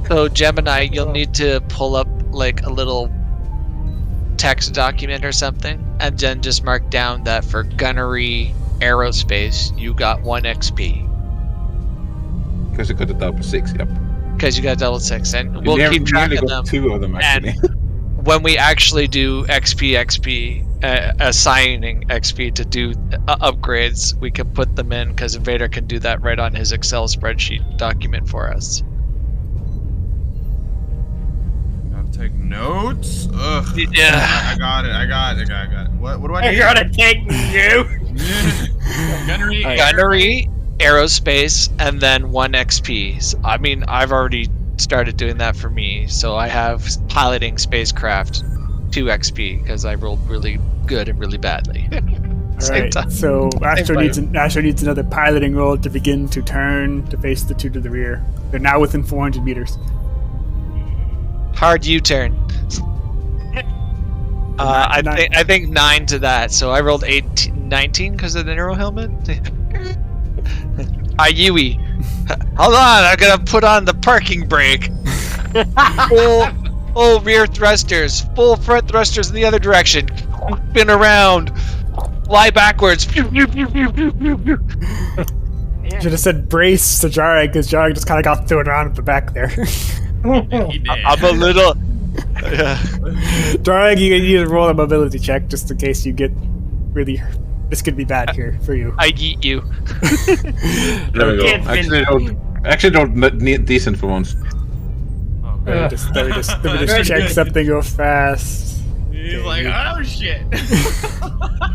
So Gemini, you'll need to pull up like a little text document or something, and then just mark down that for gunnery aerospace, you got 1 XP Because you got a double 6. Yep. because you got double 6, and We we'll nearly keep track of got them. 2 of them actually. When we actually do XP, assigning XP to do upgrades, we can put them in because Invader can do that right on his Excel spreadsheet document for us. Gotta take notes. Ugh. Yeah. I got it. What do I do? You're gonna take you. Gunnery. Gunnery, aerospace, and then 1 XP. So, I mean, I've already started doing that for me, so I have piloting spacecraft 2 XP because I rolled really good and really badly. Same time. So Astro time. needs another piloting roll to begin to turn to face the two to the rear. They're now within 400 meters. Hard U-turn. I think 9 to that, so I rolled 19 because of the neuro helmet. Yui. Hold on, I'm gonna put on the parking brake. Full rear thrusters, full front thrusters in the other direction. Spin around, fly backwards. Should have said brace to Jarek, because Jarek just kind of got thrown around at the back there. He did. I'm a little. Yeah. Jarek, you need to roll a mobility check just in case you get really. This could be bad here for you. I eat you. There we go. Actually, don't need decent for once. Oh, Let me just check something real fast. He's like, oh shit.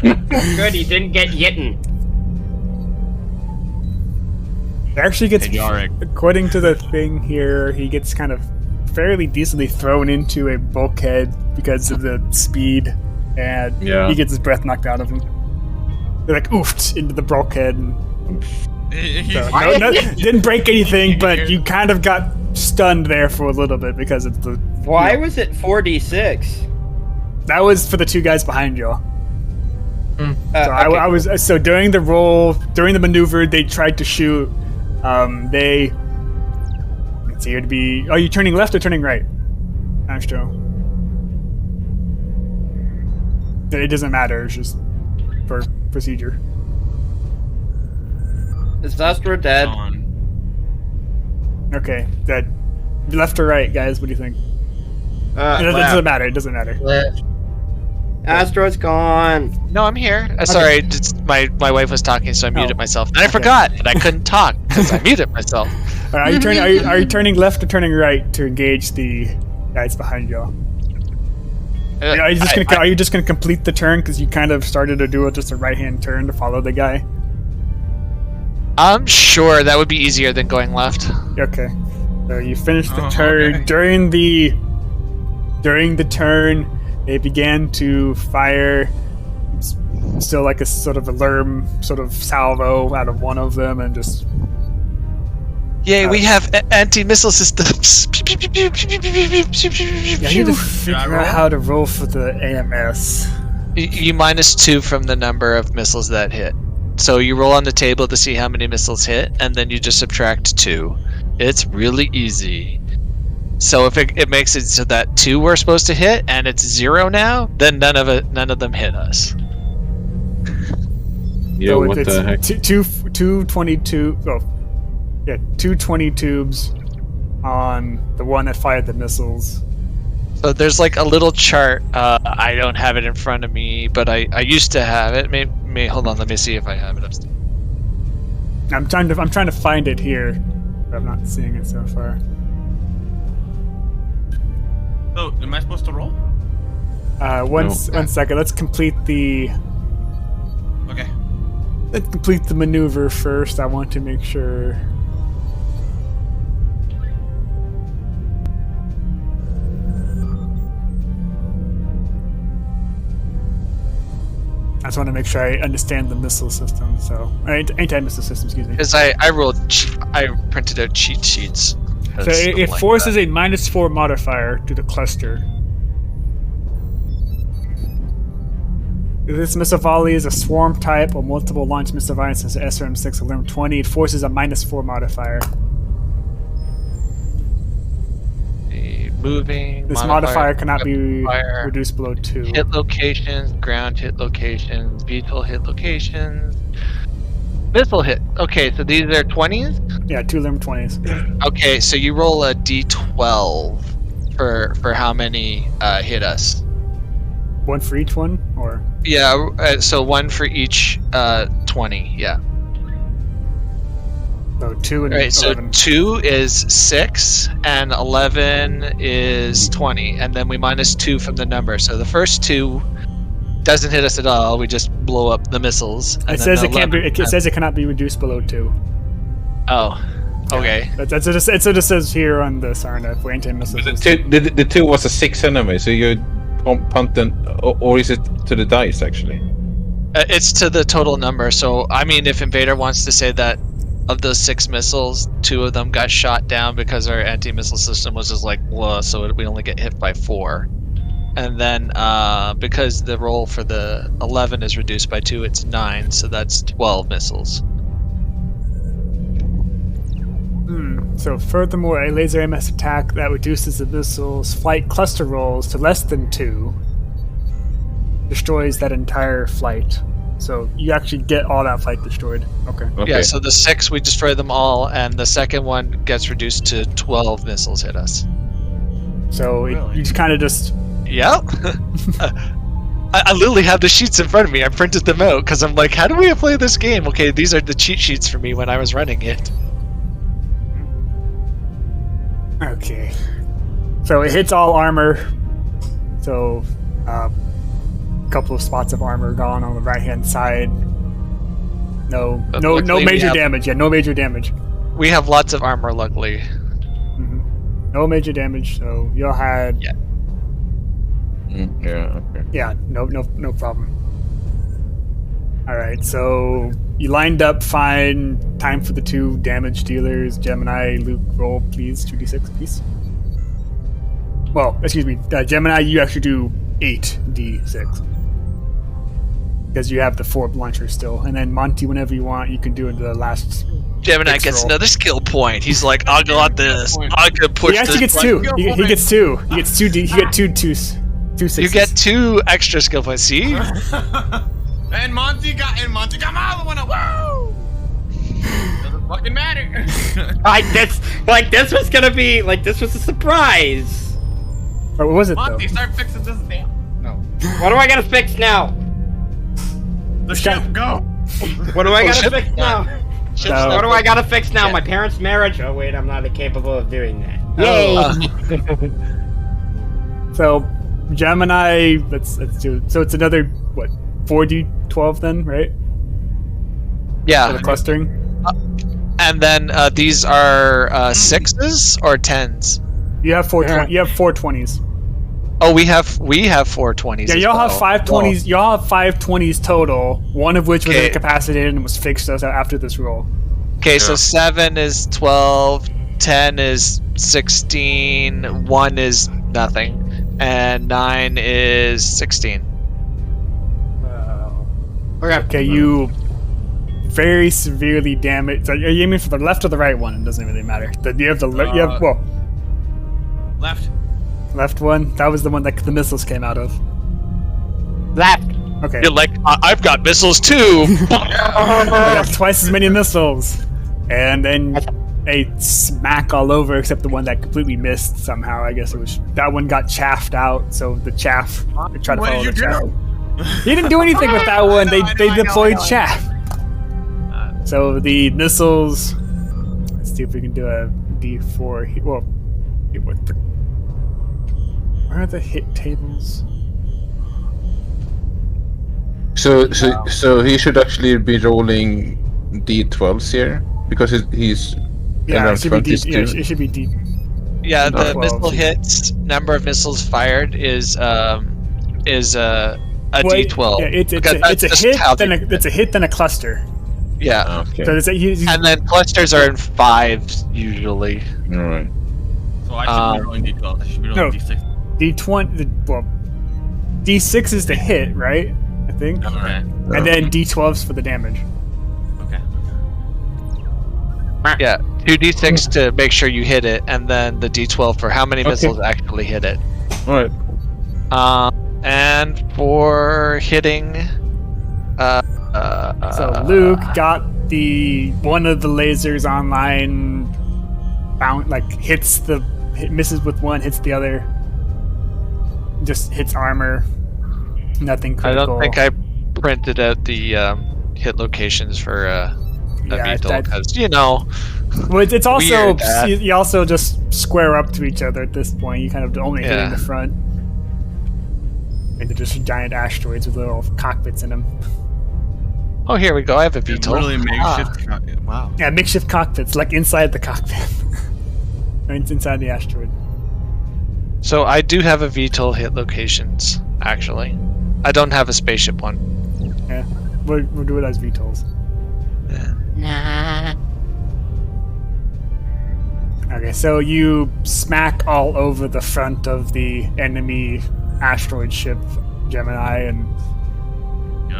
Good, he didn't get yitten. It actually gets, Hey, Jarek. according to the thing here, he gets kind of fairly decently thrown into a bulkhead because of the speed, and he gets his breath knocked out of him. They're like oofed into the bulkhead, and didn't break anything, but you kind of got stunned there for a little bit because of the. Why was it 4d6? That was for the two guys behind you. So Okay. so during the roll, during the maneuver, they tried to shoot. They. Let's see, it'd be. Are you turning left or turning right, Astro? It doesn't matter. It's just for procedure. Is Astro dead? Okay, that left or right, guys? What do you think? It doesn't matter. It doesn't matter. Astro's gone. No, I'm here. Sorry, just my wife was talking, so I muted myself. And I forgot that I couldn't talk because I muted myself. All right, are you turning left or turning right to engage the guys behind you? Are you just gonna complete the turn because you kind of started to do just a right hand turn to follow the guy? I'm sure that would be easier than going left. Okay. So you finished the Oh, turn. okay. During the turn, they began to fire still like a sort of alarm sort of salvo out of one of them, and just Yay, we have anti-missile systems. I need to figure out how to roll for the AMS. You -2 from the number of missiles that hit. So you roll on the table to see how many missiles hit, and then you just subtract 2. It's really easy. So if it makes it so that 2 were supposed to hit, and it's 0 now, then none of them hit us. Yo, So what it's the heck? 222. Oh, yeah, 220 tubes on the one that fired the missiles. So there's like a little chart. I don't have it in front of me, but I used to have it. May hold on. Let me see if I have it upstairs. I'm trying to find it here, but I'm not seeing it so far. So, am I supposed to roll? One second. Let's complete the Okay. maneuver first. I want to make sure. I just want to make sure I understand the missile system. So, anti-missile system. Excuse me. Because I printed out cheat sheets. So it forces a -4 modifier to the cluster. This missile volley is a swarm type or multiple launch missile variants as SRM-6 Alarm 20. It forces a -4 modifier. Moving. This modifier cannot be modifier, reduced below 2. Hit locations, ground hit locations, VTOL hit locations, missile hit. Okay, so these are 20s? Yeah, 2 Alarm 20s. Okay, so you roll a d12 for how many hit us. One for each one, or Yeah, so 1 for each 20, yeah. no, 2 and Alright, so 11. 2 is 6, and 11 is 20, and then we -2 from the number. So the first 2 doesn't hit us at all, we just blow up the missiles. And It then says the it can't be. 11 It says it cannot be reduced below 2. Oh, okay. That's what it says here on the Sarna for anti-missile system. The 2 was a 6 anyway, so you punt them, or is it to the dice actually? It's to the total number. So I mean, if Invader wants to say that of those 6 missiles, 2 of them got shot down because our anti-missile system was just like, whoa, so we only get hit by 4. And then because the roll for the 11 is reduced by 2, it's 9, so that's 12 missiles. So furthermore, a laser MS attack that reduces the missile's flight cluster rolls to less than 2 destroys that entire flight. So you actually get all that flight destroyed. Okay. Yeah, so the 6, we destroy them all, and the second one gets reduced to 12 missiles hit us. So you just kind of just... Yep. I literally have the sheets in front of me. I printed them out because I'm like, how do we play this game? Okay, these are the cheat sheets for me when I was running it. Okay. So it hits all armor. So a couple of spots of armor gone on the right-hand side. No major damage. Yeah, no major damage. We have lots of armor, luckily. No major damage. So you all had. Yeah. Yeah. Okay. Yeah. No problem. All right. So you lined up fine. Time for the 2 damage dealers. Gemini, Luke, roll please. 2d6, please. Well, excuse me. Gemini, you actually do 8d6. Because you have the 4 launchers still. And then Monty, whenever you want, you can do it the last... Gemini gets roll. another skill point. He's like, I got this. I could push He actually this. gets 2. He gets 2. He gets 2 D. He get 2 sixes. You get 2 extra skill points. See? And Monty got my other one. Woo! Doesn't fucking matter. This was gonna be this was a surprise. Or what was it, Monty, though? start fixing this damn. No. What do I gotta fix now? The ship, go. What do I gotta fix now? So- What do I gotta fix now? My parents' marriage? Oh wait, I'm not capable of doing that. Yay! So, Gemini, let's do. So it's another 4d12 then, right? For Yeah. the clustering. And then these are 6s or 10s? You have 4 You have 4 20s. Oh, we have 4 20s. Yeah, as y'all well. have 5 20s. Y'all have 5 20s total. One of which was Okay. incapacitated and was fixed after this roll. Okay, so 7 is 12, 10 is 16, 1 is nothing, and 9 is 16. Okay, you very severely damaged. So are you aiming for the left or the right one? It doesn't really matter. You have left one. That was the one that the missiles came out of. Left. Okay. You're like, I've got missiles too! I have twice as many missiles. And then a smack all over, except the one that completely missed somehow. I guess it was that one got chaffed out, so the chaff. They tried to What follow did the you chaff. do? He didn't do anything with that one. They deployed I know. chaff. So the missiles. Let's see if we can do a D4. Well, where are the hit tables? So he should actually be rolling d12s here because he's Yeah, around it should be D. 22. Yeah, it should be D. Yeah, the 12. missile hits, number of missiles fired is a Well, D12. Yeah, it's Because a that's just hit. how Then they- it's a hit. Then a cluster. Yeah. Okay. So he's And then clusters are in 5s usually. All right. So I should be rolling D12. I should be rolling No. D6. D20. Well, D6 is the hit, right? I think. Okay. And then D12s for the damage. Okay. Yeah, 2d6 to make sure you hit it, and then the d12 for how many missiles actually hit it. All right. And for hitting, So Luke got the one of the lasers online. Misses with one, hits the other. Just hits armor. Nothing I critical. don't think I printed out the hit locations for Yeah, VTOL that- because Well, it's also Weird, Dad. you also just square up to each other at this point. You kind of only hit in Yeah. the front, and they're just giant asteroids with little cockpits in them. oh, here we go. I have a It's VTOL. literally makeshift. Wow. Yeah, makeshift cockpits, like inside the cockpit. Or it's inside the asteroid. So I do have a VTOL hit locations. Actually, I don't have a spaceship one. Yeah. we'll do it as VTOLs. Nah. Okay, so you smack all over the front of the enemy asteroid ship, Gemini, and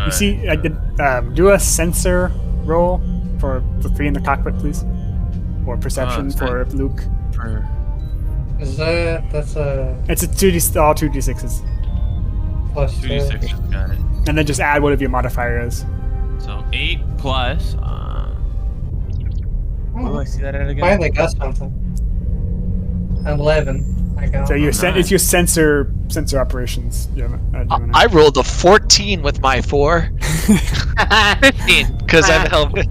you see. I did do a sensor roll for the 3 in the cockpit, please, or perception for Luke. Is that's a It's a 2d, all 2d6s, plus 2d6, got it. and then just add whatever your modifier is. So 8 plus. What do I see that at again? Finally got something. 11. I got. So your it's your sensor operations, Gemini. I rolled a 14 with my 4. 15 because I'm helmet.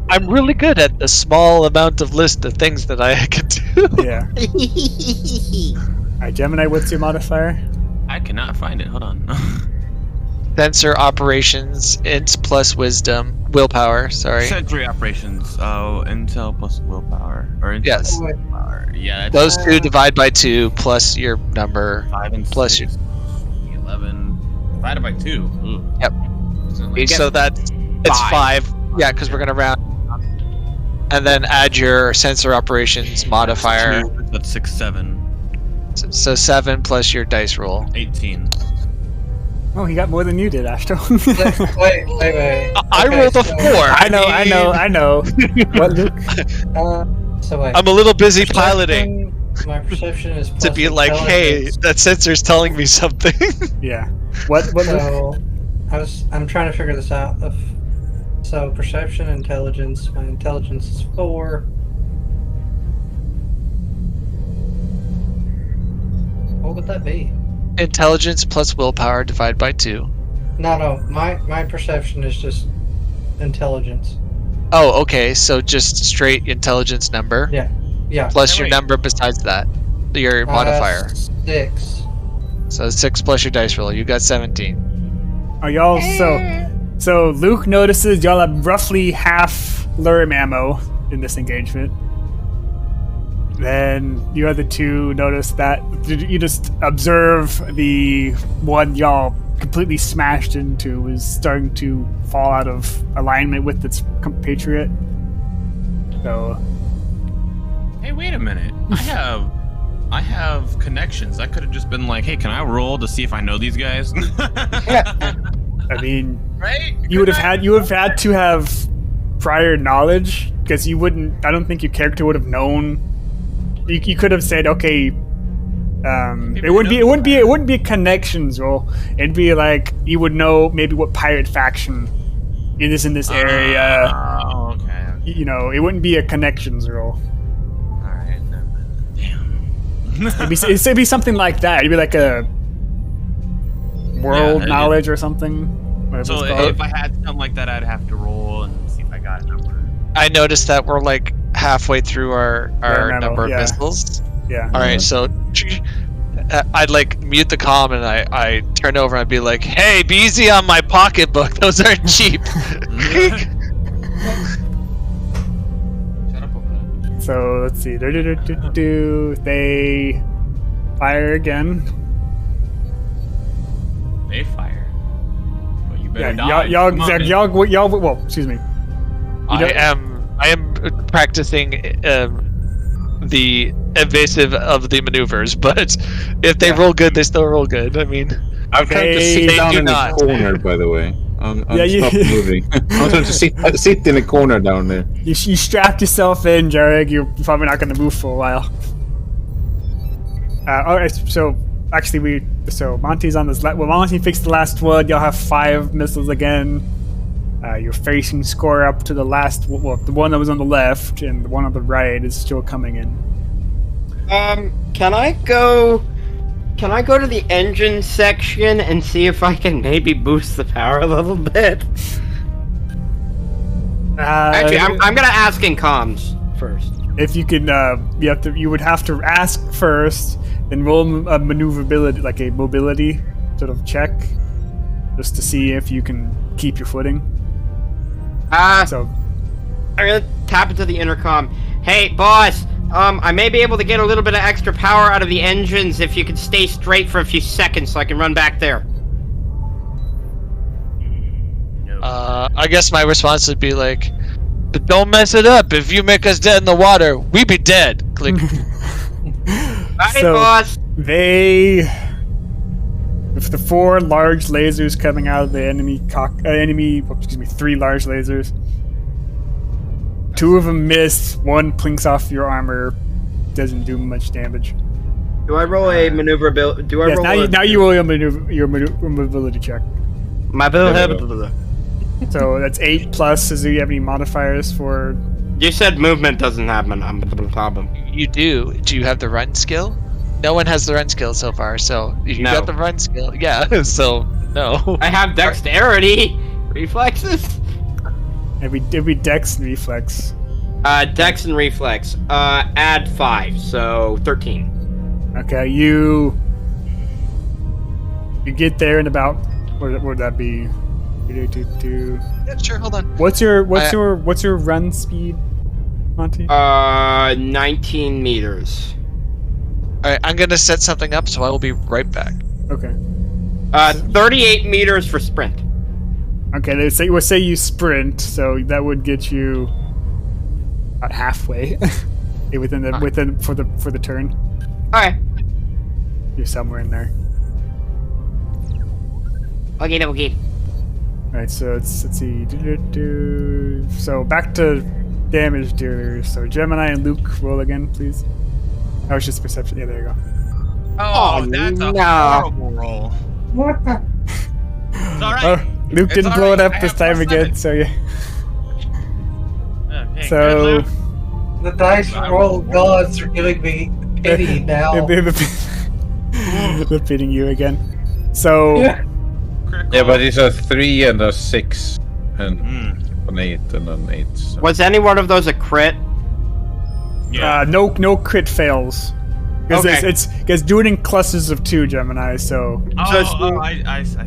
I'm really good at the small amount of list of things that I can do. Yeah. Alright, Gemini, what's your modifier? I cannot find it. Hold on. Sensor operations, int plus wisdom, willpower. Sorry. Sensory operations. Oh, intel plus willpower. Or intel Yes. plus willpower. Yeah. Those two divide by 2 plus your number 5 and plus 6. 11 divided by 2. Ooh. Yep. So that's it's 5. Yeah, because we're gonna round. And then add your sensor operations modifier. 2, that's 6, 7. So 7 plus your dice roll. 18. Oh, he got more than you did, Ashton. Wait. I Okay, rolled a so- 4. I know. What, Luke? So wait. I'm a little busy piloting My perception is to be like, hey, intelligence. that sensor's telling me something. Yeah. What, Luke? So I'm trying to figure this out. So perception, intelligence. My intelligence is 4. What would that be? Intelligence plus willpower divided by 2. No. My perception is just intelligence. Oh, okay. So just straight intelligence number Yeah. plus Hey, your wait. number besides that, your modifier. 6. So 6 plus your dice roll. You got 17. Are y'all so Luke notices y'all have roughly half Lurim ammo in this engagement. Then you other two notice that you just observe the one y'all completely smashed into is starting to fall out of alignment with its compatriot. So Hey, wait a minute. I have connections. I could have just been like, hey, can I roll to see if I know these guys? I mean, Right? you would have had to have prior knowledge because you wouldn't. I don't think your character would have known. You could have said, okay, it wouldn't be a connections roll. It'd be like you would know maybe what pirate faction is in this area. Oh, okay. You know, it wouldn't be a connections roll. Alright. Damn. It'd be something like that. It'd be like a world Yeah, knowledge or something. whatever So it's called. if I had something like that, I'd have to roll and see if I got a number. I noticed that we're like halfway through our Memo, number of yeah. missiles. Yeah. All right, so I'd like mute the comm and I turn over and I'd be like, "Hey, be easy on my pocketbook. Those aren't cheap." Shut up over there. So let's see. They fire again. They fire. Well, you better Yeah, die. y'all, Come on, y'all. Well, excuse me. I am practicing the evasive of the maneuvers, but if they roll good, they still roll good. I mean, I'm trying to They sit down do in not. the corner, by the way. I'm Yeah, you- stop moving. I'm trying to sit in the corner down there. You strapped yourself in, Jarek. You're probably not going to move for a while. All right. So actually, Monty's on this. Well, Monty fixed the last one. Y'all have 5 missiles again. You're facing score up to the last. Well, the one that was on the left and the one on the right is still coming in. Can I go to the engine section and see if I can maybe boost the power a little bit? Actually, I'm gonna ask in comms first. If you can, you would have to ask first, then roll a maneuverability, like a mobility sort of check, just to see if you can keep your footing. So, I'm gonna tap into the intercom. Hey, boss, I may be able to get a little bit of extra power out of the engines if you could stay straight for a few seconds so I can run back there. I guess my response would be like, but don't mess it up. If you make us dead in the water, we be dead. Click. Bye, So- boss. With the 4 large lasers coming out of the enemy 3 large lasers. 2 of them miss, 1 plinks off your armor, doesn't do much damage. Do I roll a maneuverability? Do I Yes, roll now you roll your mobility check. my So that's 8 plus. Do you have any modifiers for? You said movement doesn't have a problem. You do. Do you have the run skill? No one has the run skill so far, so you No. got the run skill. Yeah, so no. I have dexterity, reflexes. It'd be Dex and Reflex. Dex and reflex. Add 5, so 13. Okay, you get there in about what would that be? Yeah, sure, hold on. What's your run speed, Monty? 19 meters. Alright, I'm gonna set something up, so I will be right back. Okay. 38 meters for sprint. Okay, we'll say you sprint, so that would get you about halfway for the turn. Okay. You're somewhere in there. Okay. Alright, so let's see. So back to damage dealers. So Gemini and Luke, roll again, please. That was just perception. Yeah, there you go. Oh, that's a no. horrible roll. What the? It's alright. Oh, Luke It's didn't blow alright, it up I this have time +7. again, so yeah. Okay, So good, Luke. The dice roll gods are giving me pity now. they're beating you again. So Yeah. Critical. Yeah, but it's a 3 and a 6 and Mm. an 8 and an 8. So. Was any one of those a crit? Yeah. no crit fails. Because Okay. it's because do it in clusters of 2, Gemini. So I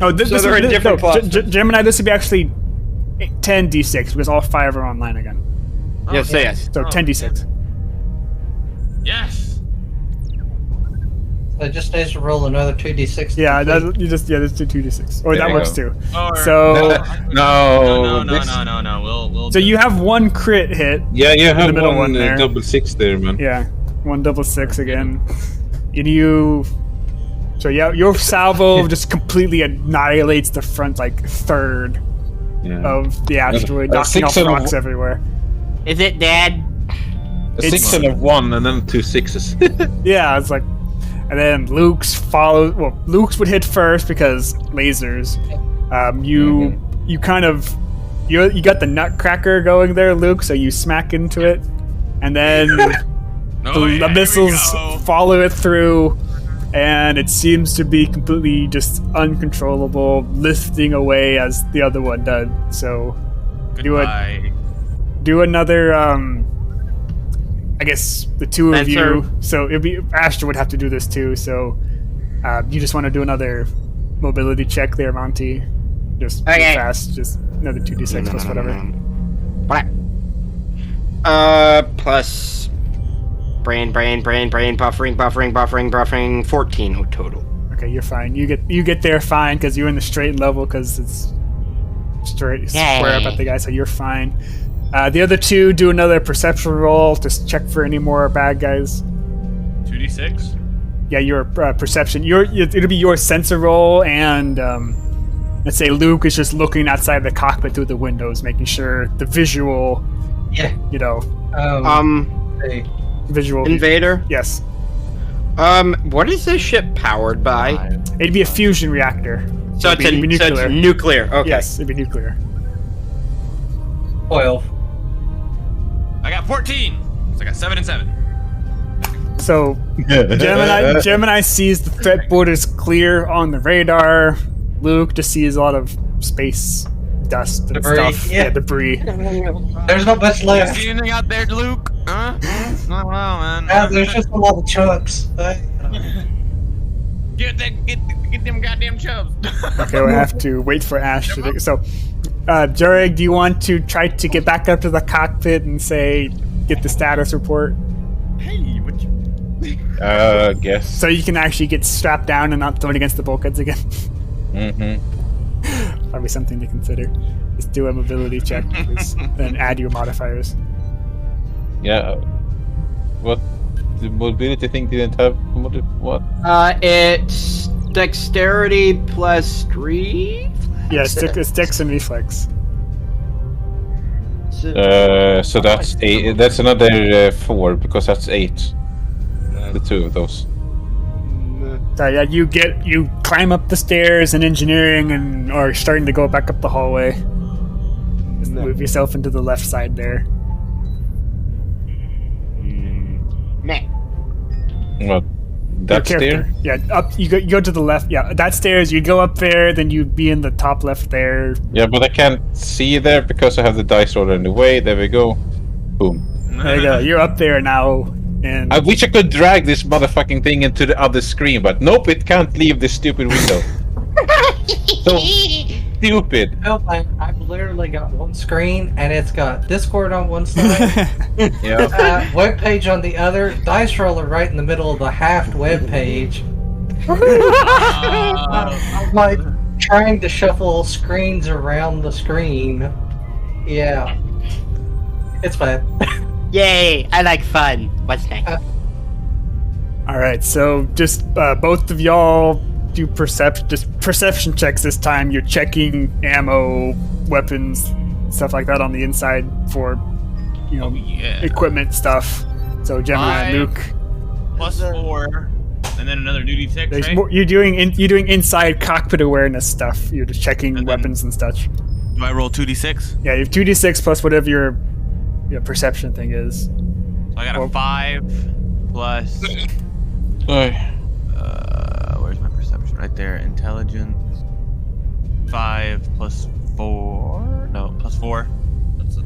oh, this So they're in different clusters. Gemini, this would be actually 10d6 because all 5 are online again. Yes, yes. So 10d6. Yes. I just need to roll another 2d6. Yeah, complete. just do 2d6. Or There that you works go. too. Or- So No. We'll so you have 1 crit hit. Yeah, you have middle one one there. double 6 there, man. Yeah, 1 double 6 again. And you. So yeah, your salvo just completely annihilates the front like third Yeah. of the asteroid, A knocking off 6 and a rocks everywhere. Is it dead? A 6 and a 1 and then 2 6s. Yeah, it's like, and then Luke's follow. Well, Luke's would hit first because lasers. You kind of you got the nutcracker going there, Luke. So you smack into it, and then the missiles follow it through, and it seems to be completely just uncontrollable, lifting away as the other one does. So Goodbye. do another. I guess the 2 of Spencer. you. So it'd be Astra would have to do this too. So you just want to do another mobility check there, Monty. Just Okay. fast. Just another 2d6 plus whatever. What? Plus brain, buffering, 14 total. Okay, you're fine. You get there fine because you're in the straight level because it's straight square up at the guy, so you're fine. The other 2 do another perception roll to check for any more bad guys. 2d6. Yeah, your perception. It'll be your sensor roll, and let's say Luke is just looking outside the cockpit through the windows, making sure the visual. Yeah. You know, Hey, visual. Invader. Yes, What is this ship powered by? it'd be a fusion reactor. So It'd be nuclear. it's nuclear. Okay. Yes, it'd be nuclear. 12. I got 14. So I got 7 and 7. So Gemini sees the threat borders clear on the radar. Luke just sees a lot of space dust and Debris, stuff. yeah. Debris. There's not much left. See anything out there, Luke? Huh? Not well, man. There's just a lot of chunks. Get them goddamn chubs. Okay, we'll have to wait for Ash to do. So, do you want to try to get back up to the cockpit and say, get the status report? Hey, what you... Guess. So you can actually get strapped down and not thrown against the bulkheads again. Mm-hmm. Probably something to consider. Just do a mobility check, then add your modifiers. Yeah. What? The mobility thing didn't have what? It's dexterity plus 3? Yes, it's dex and reflex. So that's 8. That's another 4 because that's 8. The two of those. So yeah, you climb up the stairs in engineering and are starting to go back up the hallway. Just move yourself into the left side there. Meh. What? That Your stair? character. Yeah, up. You go to the left. Yeah, that stairs. You go up there, then you'd be in the top left there. Yeah, but I can't see there because I have the dice roller in the way. There we go. Boom. There you go. You're up there now. And I wish I could drag this motherfucking thing into the other screen, but nope, it can't leave this stupid window. So stupid. Nope, I've literally got one screen, and it's got Discord on one side, Yeah. web page on the other, dice roller right in the middle of the halved web page. I'm like trying to shuffle screens around the screen. Yeah, it's bad. Yay! I like fun. What's next? all right. So just both of y'all do perception checks this time. You're checking ammo, weapons, stuff like that on the inside for, you know, equipment stuff. So Gemini and Luke. Plus 4, and then another duty 6, There's right? more, you're doing inside cockpit awareness stuff. You're just checking And then- weapons and such. Do I roll 2d6? Yeah, you have 2d6 plus whatever your perception thing is. So I got a 5 plus... where's my perception? Right there. Intelligence. 5 plus 4. No, plus 4. That's a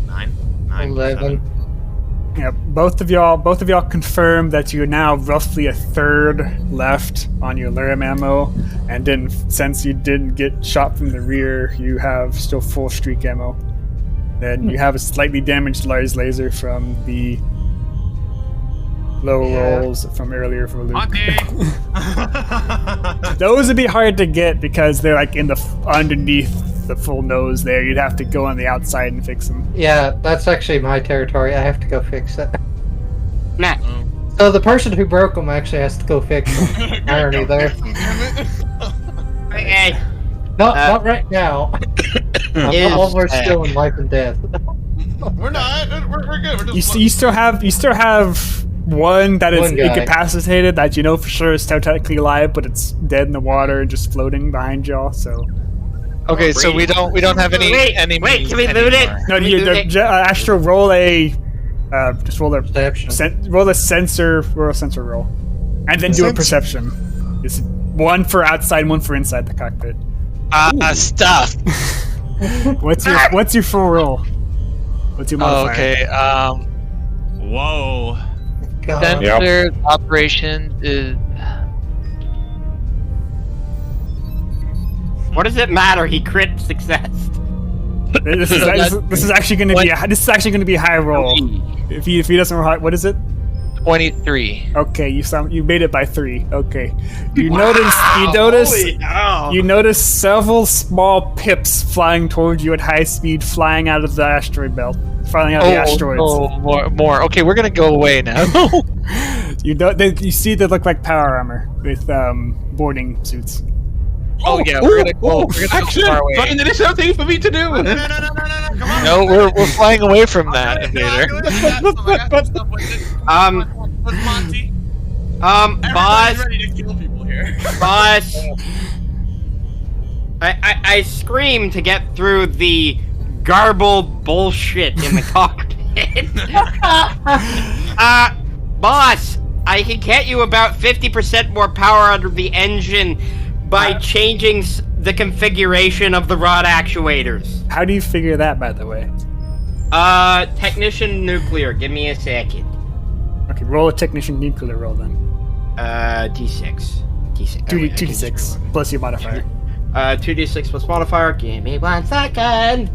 9. 11. Yeah, both of y'all confirm that you're now roughly a third left on your Lyrium ammo, and then since you didn't get shot from the rear, you have still full streak ammo. Then you have a slightly damaged large laser from the low rolls from earlier for Luke. Monty! Those would be hard to get because they're like in the underneath the full nose there. You'd have to go on the outside and fix them. Yeah, that's actually my territory. I have to go fix it. Nah. So the person who broke them actually has to go fix them. Irony there. Okay. Not right now. Is- We're still in life and death. We're not. We're good. We're just You still have one that is One guy. incapacitated that you know for sure is still technically alive, but it's dead in the water and just floating behind y'all. So Okay, so we don't have any Wait, enemies wait, can we loot it? anymore. no, Astro, roll a just roll a Perception. roll a sensor roll, and then do a perception. It's one for outside, one for inside the cockpit. Stuff. What's your full roll? What's your Oh, modifier? okay. Whoa. God. Sensor operation is. What does it matter? He crit success. This is actually going to be a high roll. If he doesn't roll high, what is it? 23. Okay, you made it by 3. Okay, you notice several small pips flying towards you at high speed, flying out of the asteroid belt, flying out of the asteroids. Oh, more. Okay, we're gonna go away now. You see they look like power armor with boarding suits. Oh yeah, we're gonna go. We're gonna go far away. Finally, something for me to do. No, come on. No, we're flying away from that invader. What's Monty? Boss, Everybody's ready to kill people here. boss. I scream to get through the garbled bullshit in the cockpit. Boss, I can get you about 50% more power out of the engine by changing the configuration of the rod actuators. How do you figure that, by the way? Technician nuclear, give me a second. Okay, roll a technician nuclear roll then. D6. 2d6 plus your modifier. 2d6 plus modifier. Give me 1 second.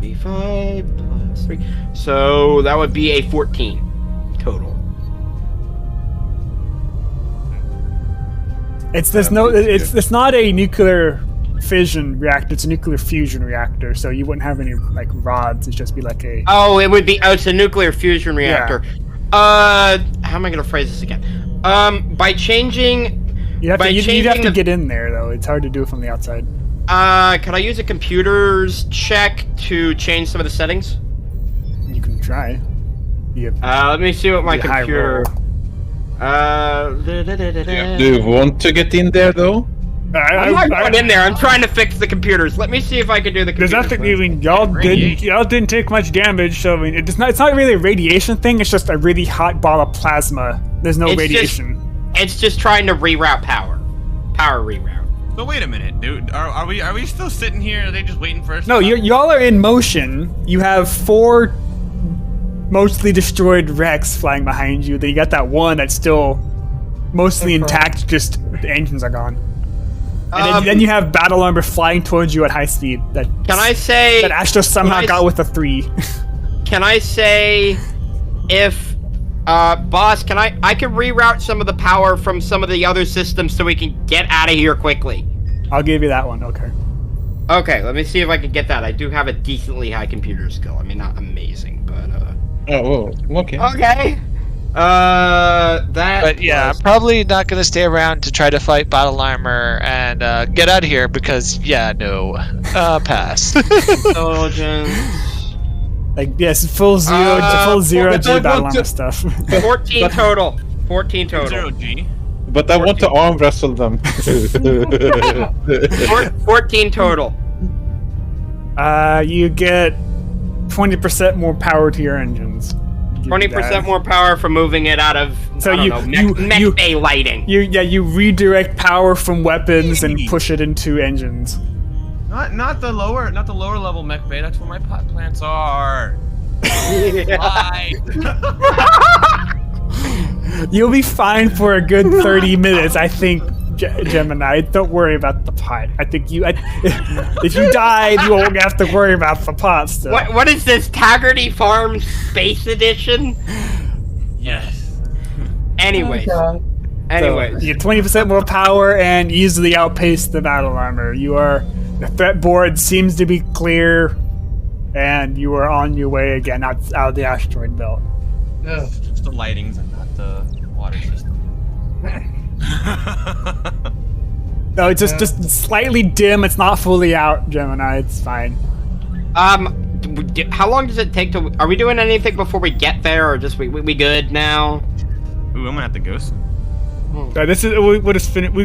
B5 plus 3. So that would be a 14. It's not a nuclear fission reactor. It's a nuclear fusion reactor. So you wouldn't have any like rods. It'd just be like a. Oh, it would be. Oh, it's a nuclear fusion reactor. How am I gonna phrase this again? By changing. You'd have to get in there though. It's hard to do it from the outside. Can I use a computer's check to change some of the settings? You can try. Let me see what my computer. Do you want to get in there though? I'm not going in there. I'm trying to fix the computers. Let me see if I can do the computers. There's nothing. I mean, y'all didn't take much damage. So I mean, it's not really a radiation thing. It's just a really hot ball of plasma. There's no radiation. It's just trying to reroute power. Power reroute. So wait a minute, dude. Are we still sitting here? Are they just waiting for us? No, y'all are in motion. You have 4 mostly destroyed wrecks flying behind you. Then you got that one that's still mostly intact. Just the engines are gone. And then you have battle armor flying towards you at high speed. That Astro somehow got with a 3. Can I say, if boss, I can reroute some of the power from some of the other systems so we can get out of here quickly. I'll give you that one. Okay. Okay, let me see if I can get that. I do have a decently high computer skill. I mean, not amazing, but Oh, okay. Okay. But yeah, I'm probably not gonna stay around to try to fight battle armor and get out of here because pass. Soldiers. Like yes, full zero G battle armor stuff. 14 total. 14 total. 0 G. But I want to arm wrestle them. 14 total. You get 20% more power to your engines. 20% more power for moving it out of mech bay lighting. You redirect power from weapons and push it into engines. Not the lower level mech bay. That's where my pot plants are. Why? You'll be fine for a good 30 minutes, I think, Gemini. Don't worry about the pot. I think if you died, you won't have to worry about the pot still. What is this, Taggarty Farm Space Edition? Yes. Anyways. So, you get 20% more power and easily outpace the battle armor. The threat board seems to be clear, and you are on your way again out of the asteroid belt. It's just the lightings and not the water system. No, it's just slightly dim. It's not fully out, Gemini. It's fine. How long does it take to? Are we doing anything before we get there, or just we good now? Ooh, I'm gonna have to go soon. This is we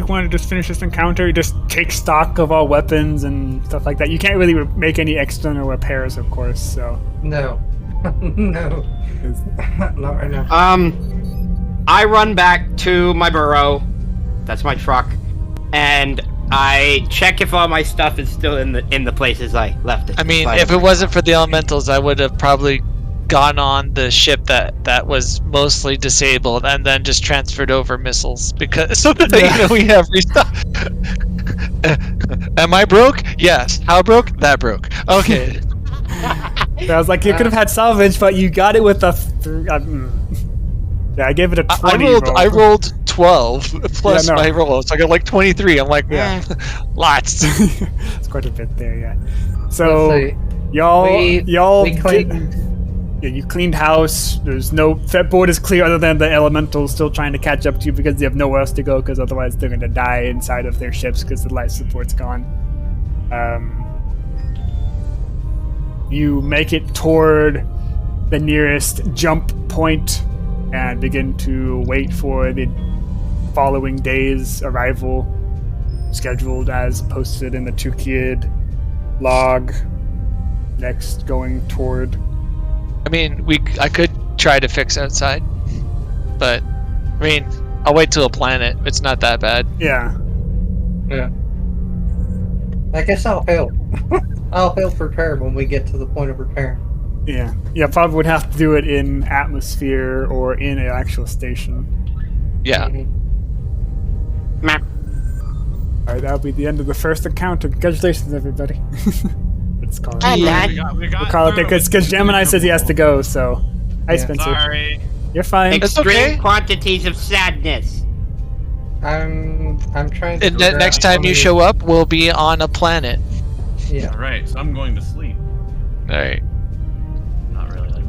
want to just finish this encounter. Just take stock of all weapons and stuff like that. You can't really make any external repairs, of course. So No. No. Not right now. I run back to my burrow. That's my truck, and I check if all my stuff is still in the places I left it. I mean, if it wasn't for the elementals, I would have probably gone on the ship that was mostly disabled and then just transferred over missiles because so that we have restock. Am I broke? Yes. How broke? That broke. Okay. I was like, you could have had salvage, but you got it with a. Yeah, I gave it a 20. I rolled 12 plus my roll, so I got like 23. I'm like, lots. It's quite a bit there, yeah. So y'all cleaned. Yeah, you cleaned house. There's no threat board is clear other than the elementals still trying to catch up to you because they have nowhere else to go because otherwise they're gonna die inside of their ships because the life support's gone. You make it toward the nearest jump point and begin to wait for the following day's arrival, scheduled as posted in the 2-kid log. Next, going toward. I mean, I could try to fix outside, but I mean, I'll wait till a planet. It's not that bad. Yeah. Yeah. I guess I'll help. I'll help repair when we get to the point of repair. Yeah. Yeah, probably would have to do it in atmosphere or in an actual station. Yeah. Alright, that'll be the end of the first encounter. Congratulations, everybody. Let's call it. We got We'll call it there because Gemini says he has to go, so. Hi, Spencer. Sorry. You're fine. It's Extreme okay. quantities of sadness. I'm trying to. And figure next out how time you many- show up, we'll be on a planet. Yeah. All right, so I'm going to sleep. All right. Not really. Like,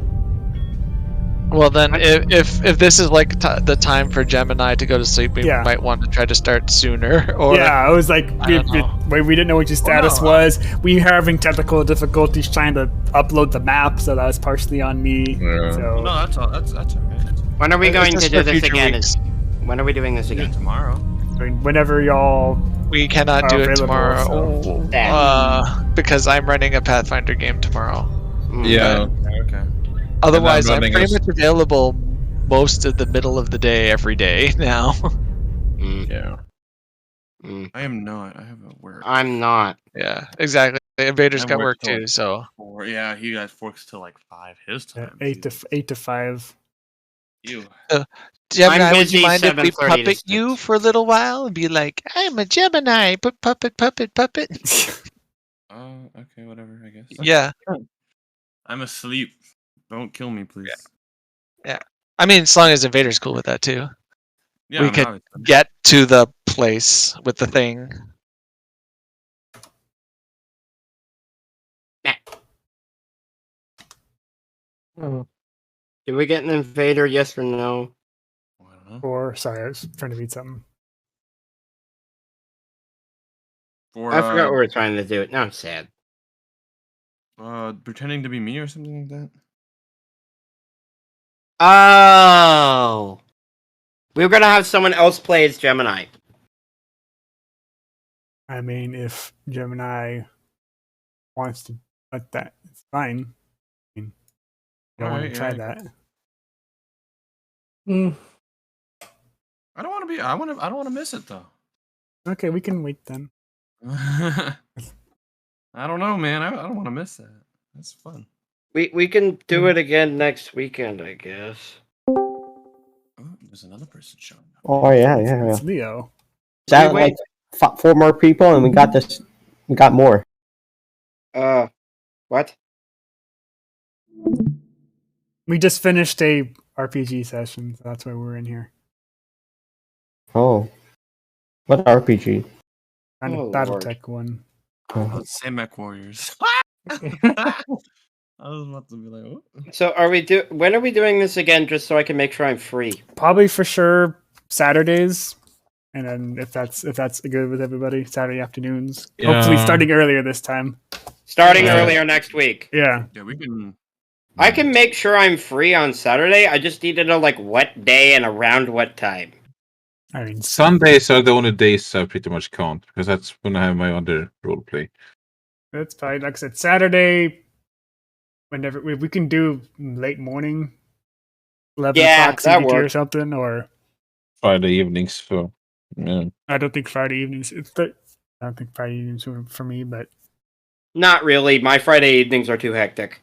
Well, then, if this is like the time for Gemini to go to sleep, we Yeah. might want to try to start sooner. Or Yeah, I was like, I don't know. we didn't know what your status no, was. We were having technical difficulties trying to upload the map, so that was partially on me. Yeah. So no, that's all. That's all right. When are we It's going just to do for this future again? weeks. When are we doing this Yeah, again? tomorrow. I mean, whenever y'all, We cannot Are do it available, tomorrow. Damn. Because I'm running a Pathfinder game tomorrow. Mm. Yeah. Okay. Otherwise, I'm running pretty a- much available most of the middle of the day every day now. Mm. Yeah. Mm. I am not. I have a work. I'm not. Yeah, exactly. The Invader's I got work work till too, so 4. Yeah, he guys works till like 5 his time. 8 to 5. You. Gemini, I'm would you busy mind if we 7:30 to puppet you 6. for a little while and be like, I'm a Gemini, but puppet. Oh, okay, whatever. I guess. Yeah, I'm asleep. Don't kill me, please. I mean, as long as Invader's cool with that too. Yeah, We I mean, could obviously. get to the place with the thing. Oh. Did we get an invader? Yes or no? I don't know. Or, sorry, I was trying to read something. For I forgot what we were trying to do. Now I'm sad. pretending to be me or something like that. Oh, we were gonna have someone else play as Gemini. I mean, if Gemini wants to let that, it's fine. I mean, you don't want to Alright, try yeah. that. Mm, I don't want to be. I don't want to miss it though. Okay, we can wait then. I don't know, man. I don't want to miss that. That's fun. We can do it again next weekend, I guess. Oh, there's another person showing up. Oh yeah, yeah. It's Leo. That wait. like 4 more people, and we got this. We got more. What? We just finished a RPG session, so that's why we're in here. Oh, what RPG? Kind Oh, of Lord. BattleTech one. Oh, it's Samek Warriors. I was about to be like, what? So when are we doing this again? Just so I can make sure I'm free. Probably for sure Saturdays, and then if that's good with everybody, Saturday afternoons. Hopefully, Yeah. starting earlier this time. Starting Yeah. earlier next week. Yeah, Yeah, we can. I can make sure I'm free on Saturday. I just need to know like what day and around what time. I mean, Sundays are the only days I pretty much can't, because that's when I have my other roleplay. that's fine. Like I said, Saturday. Whenever we can do late morning, 11 Yeah, o'clock that CBT or works. something, or Friday evenings for. Yeah. I don't think Friday evenings. I don't think Friday evenings are for me, but Not really. My Friday evenings are too hectic.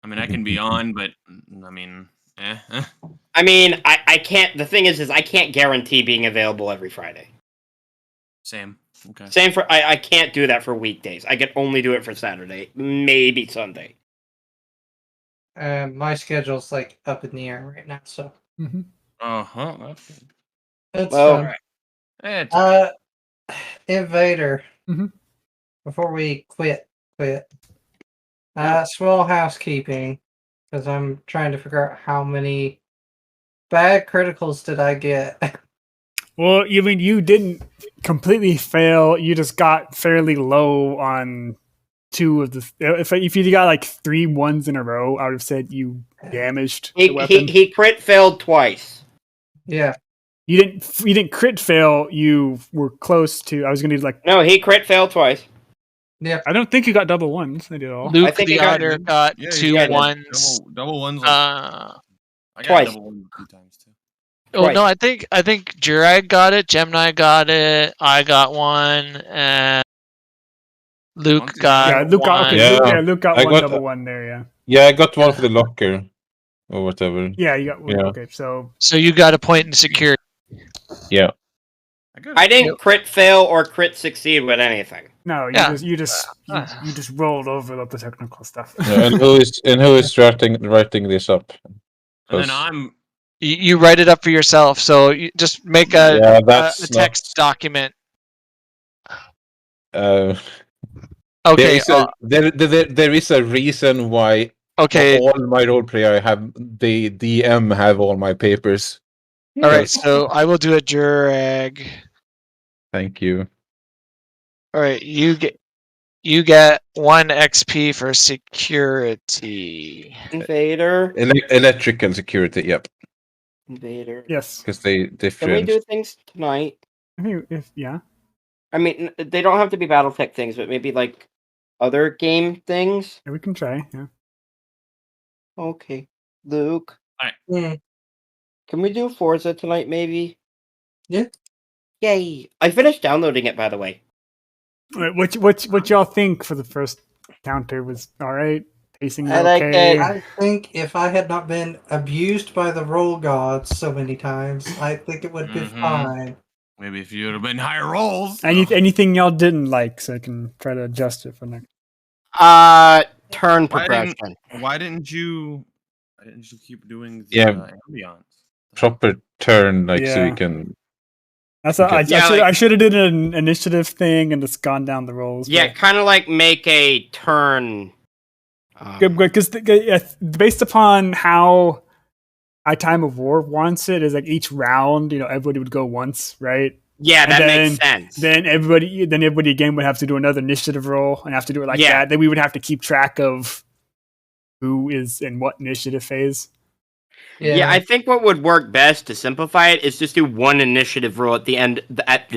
I mean, I can be on, but I mean, I mean, I can't. The thing is I can't guarantee being available every Friday. Same. Okay. Same for I can't do that for weekdays. I can only do it for Saturday, maybe Sunday. my schedule's like up in the air right now, so Uh huh. That's good. it's Well, fun. It's Invader. Mhm. Before we quit. Small housekeeping, because I'm trying to figure out how many bad criticals did I get. well, you mean you didn't completely fail. You just got fairly low on 2 of the. If you got like 3 ones in a row, I would have said you damaged the weapon. He crit failed twice. Yeah. You didn't crit fail. You were close to. I was gonna do like. No, he crit failed twice. I don't think you got double ones. I did all. Luke think the he got- Otter got yeah, 2 got ones. double ones. Uh, I got twice. double ones 2 times too. oh Twice. no, I think Jirag got it, Gemini got it, I got one, and Luke Monty- got Yeah, Luke got. one. Okay, Yeah. Luke got I one got- double one there. Yeah. Yeah, I got one for the locker or whatever. Yeah, you got one. Yeah. Okay, so So you got a point in security. Yeah. I didn't crit fail or crit succeed with anything. no, Yeah. you just rolled over the technical stuff. Yeah, and who is writing this up? And then 'Cause- You write it up for yourself. So you just make Yeah, a that's text document. There Okay. is there is a reason why Okay. all my roleplay I have the DM have all my papers. All right. So I will do a drag. Thank you. All right. You get 1 XP for security. Invader. Electrical security, yep. Invader. Yes. Because they Can we different. do things tonight? Yeah. I mean, they don't have to be BattleTech things, but maybe like other game things. Yeah, we can try. Yeah. Okay, Luke. Hmm. Can we do Forza tonight, maybe? Yeah. Yay! I finished downloading it, by the way. All right, what y'all think for the first counter was all right? Pacing I liked okay. it. I think if I had not been abused by the roll gods so many times, I think it would be fine. Maybe if you would have been higher rolls. Anything y'all didn't like, so I can try to adjust it for next. Turn Why progression. Why didn't you keep doing the Yeah. ambiance? Proper turn, like so Yeah. we can. That's Okay. I should have did an initiative thing and just gone down the rolls. Yeah, kind of like make a turn. Because based upon how Time of War wants it, is like each round, everybody would go once, right? Yeah, And that then- makes sense. Then everybody again would have to do another initiative roll and have to do it like Yeah. that. Then we would have to keep track of who is in what initiative phase. Yeah, I think what would work best to simplify it is just do one initiative roll at the end at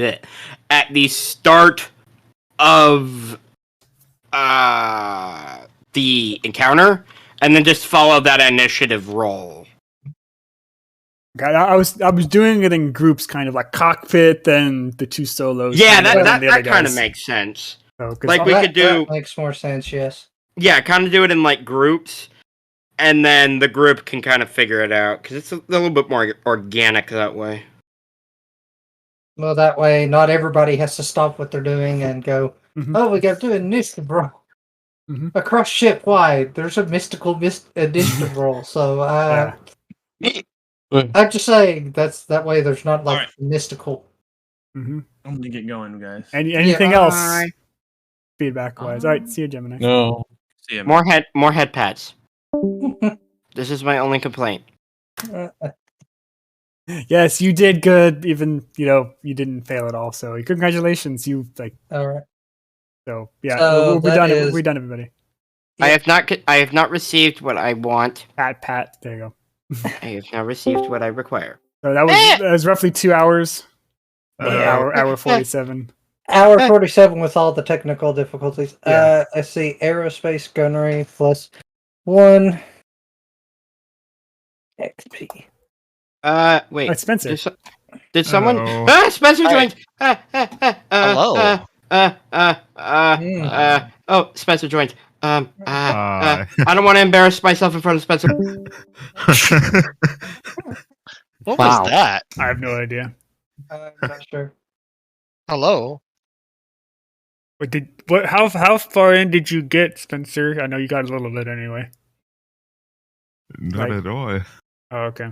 the start of the encounter, and then just follow that initiative roll. God, I was doing it in groups, kind of like cockpit, then the 2 solos. Yeah, and then the other that kind of guys. makes sense. So, 'cause Like, all- we could do- That makes more sense, yes. Yeah, kind of do it in like groups, and then the group can kind of figure it out because it's a little bit more organic that way. Well, that way, not everybody has to stop what they're doing and go, Mhm. oh, we got to do an initiative roll. Mhm. Across ship wide, there's a mystical initiative roll. So, I'm just saying, that way there's not like Alright. mystical. Mhm. I'm gonna get going, guys. Anything Yeah. else? Bye. Feedback wise. All right, see you, Gemini. No. See ya. More head pats. This is my only complaint. Yes, you did good. Even you didn't fail at all. So congratulations. You All right. so yeah. So we're that done. is- We're done, everybody. I have not received what I want. Pat. There you go. I have not received what I require. So that was roughly 2 hours. Hour 47. Hour 47 with all the technical difficulties. Yeah. I see aerospace gunnery plus 1 XP. Wait. Oh, Spencer. Did someone? Hello. Spencer joined. Hello. Oh, Spencer joined. I don't want to embarrass myself in front of Spencer. What Wow. was that? I have no idea. I'm not sure. Hello. How far in did you get, Spencer? I know you got a little bit anyway. Not Like- at all. Oh, okay.